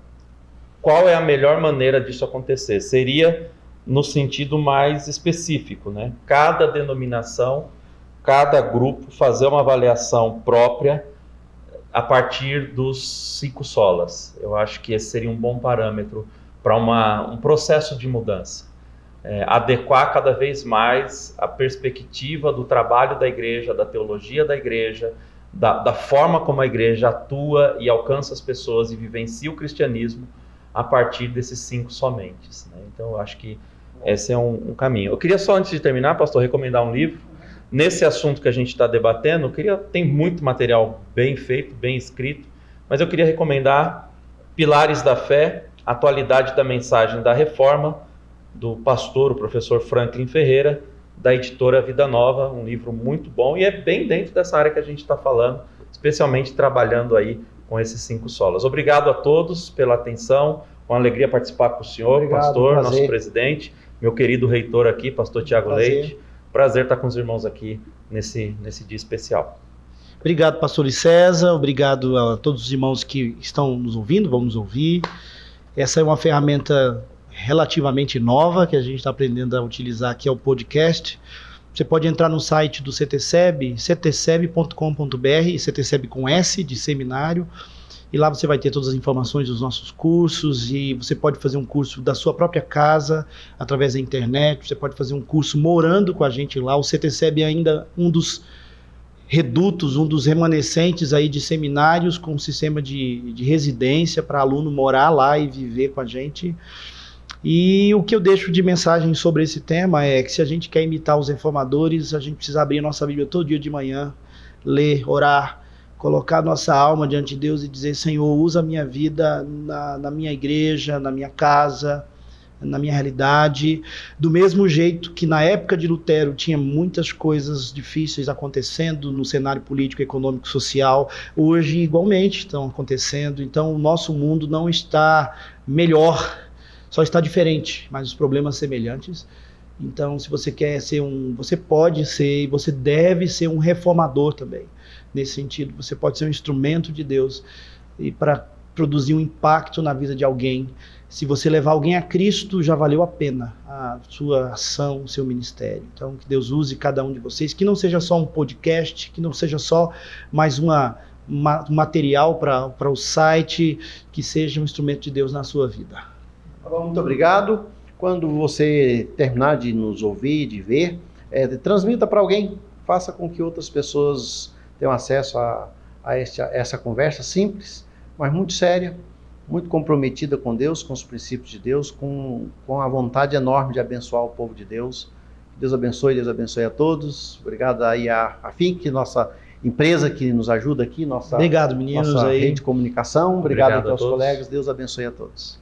qual é a melhor maneira disso acontecer? Seria no sentido mais específico, né? Cada denominação, cada grupo fazer uma avaliação própria a partir dos 5 solas. Eu acho que esse seria um bom parâmetro para um processo de mudança. Adequar cada vez mais a perspectiva do trabalho da igreja, da teologia da igreja, da forma como a igreja atua e alcança as pessoas e vivencia o cristianismo a partir desses 5 somentes, né? Então, eu acho que esse é um caminho. Eu queria só, antes de terminar, pastor, recomendar um livro. Nesse assunto que a gente está debatendo, tem muito material bem feito, bem escrito, mas eu queria recomendar Pilares da Fé, Atualidade da Mensagem da Reforma, do pastor, o professor Franklin Ferreira, da editora Vida Nova, um livro muito bom e é bem dentro dessa área que a gente está falando, especialmente trabalhando aí com esses 5 solas. Obrigado a todos pela atenção, uma alegria participar com o senhor, obrigado, pastor, nosso presidente, meu querido reitor aqui, pastor Tiago Leite. Prazer estar com os irmãos aqui nesse dia especial. Obrigado, pastor Luiz César, obrigado a todos os irmãos que estão nos ouvindo, vão nos ouvir. Essa é uma ferramenta relativamente nova que a gente está aprendendo a utilizar, que é o podcast. Você pode entrar no site do CETESEB, ceteseb.com.br, CETESEB com S, de seminário, e lá você vai ter todas as informações dos nossos cursos, e você pode fazer um curso da sua própria casa, através da internet, você pode fazer um curso morando com a gente lá. O CETESEB é ainda um dos redutos, um dos remanescentes aí de seminários com um sistema de residência para aluno morar lá e viver com a gente. E o que eu deixo de mensagem sobre esse tema é que se a gente quer imitar os reformadores, a gente precisa abrir a nossa Bíblia todo dia de manhã, ler, orar, colocar nossa alma diante de Deus e dizer: Senhor, usa a minha vida na minha igreja, na minha casa, na minha realidade. Do mesmo jeito que na época de Lutero tinha muitas coisas difíceis acontecendo no cenário político, econômico, social, hoje igualmente estão acontecendo. Então o nosso mundo não está melhor, só está diferente, mas os problemas semelhantes. Então, se você quer ser você pode ser e você deve ser um reformador também. Nesse sentido, você pode ser um instrumento de Deus e para produzir um impacto na vida de alguém. Se você levar alguém a Cristo, já valeu a pena a sua ação, o seu ministério. Então, que Deus use cada um de vocês, que não seja só um podcast, que não seja só mais um material para o site, que seja um instrumento de Deus na sua vida. Muito obrigado. quando você terminar de nos ouvir, de ver, transmita para alguém, faça com que outras pessoas tenham acesso a essa conversa simples, mas muito séria, muito comprometida com Deus, com os princípios de Deus, com a vontade enorme de abençoar o povo de Deus. Deus abençoe a todos. Obrigado aí à FINC, nossa empresa que nos ajuda aqui, Obrigado, meninos, nossa aí. rede de comunicação. Obrigado aqui aos todos. colegas. Deus abençoe a todos.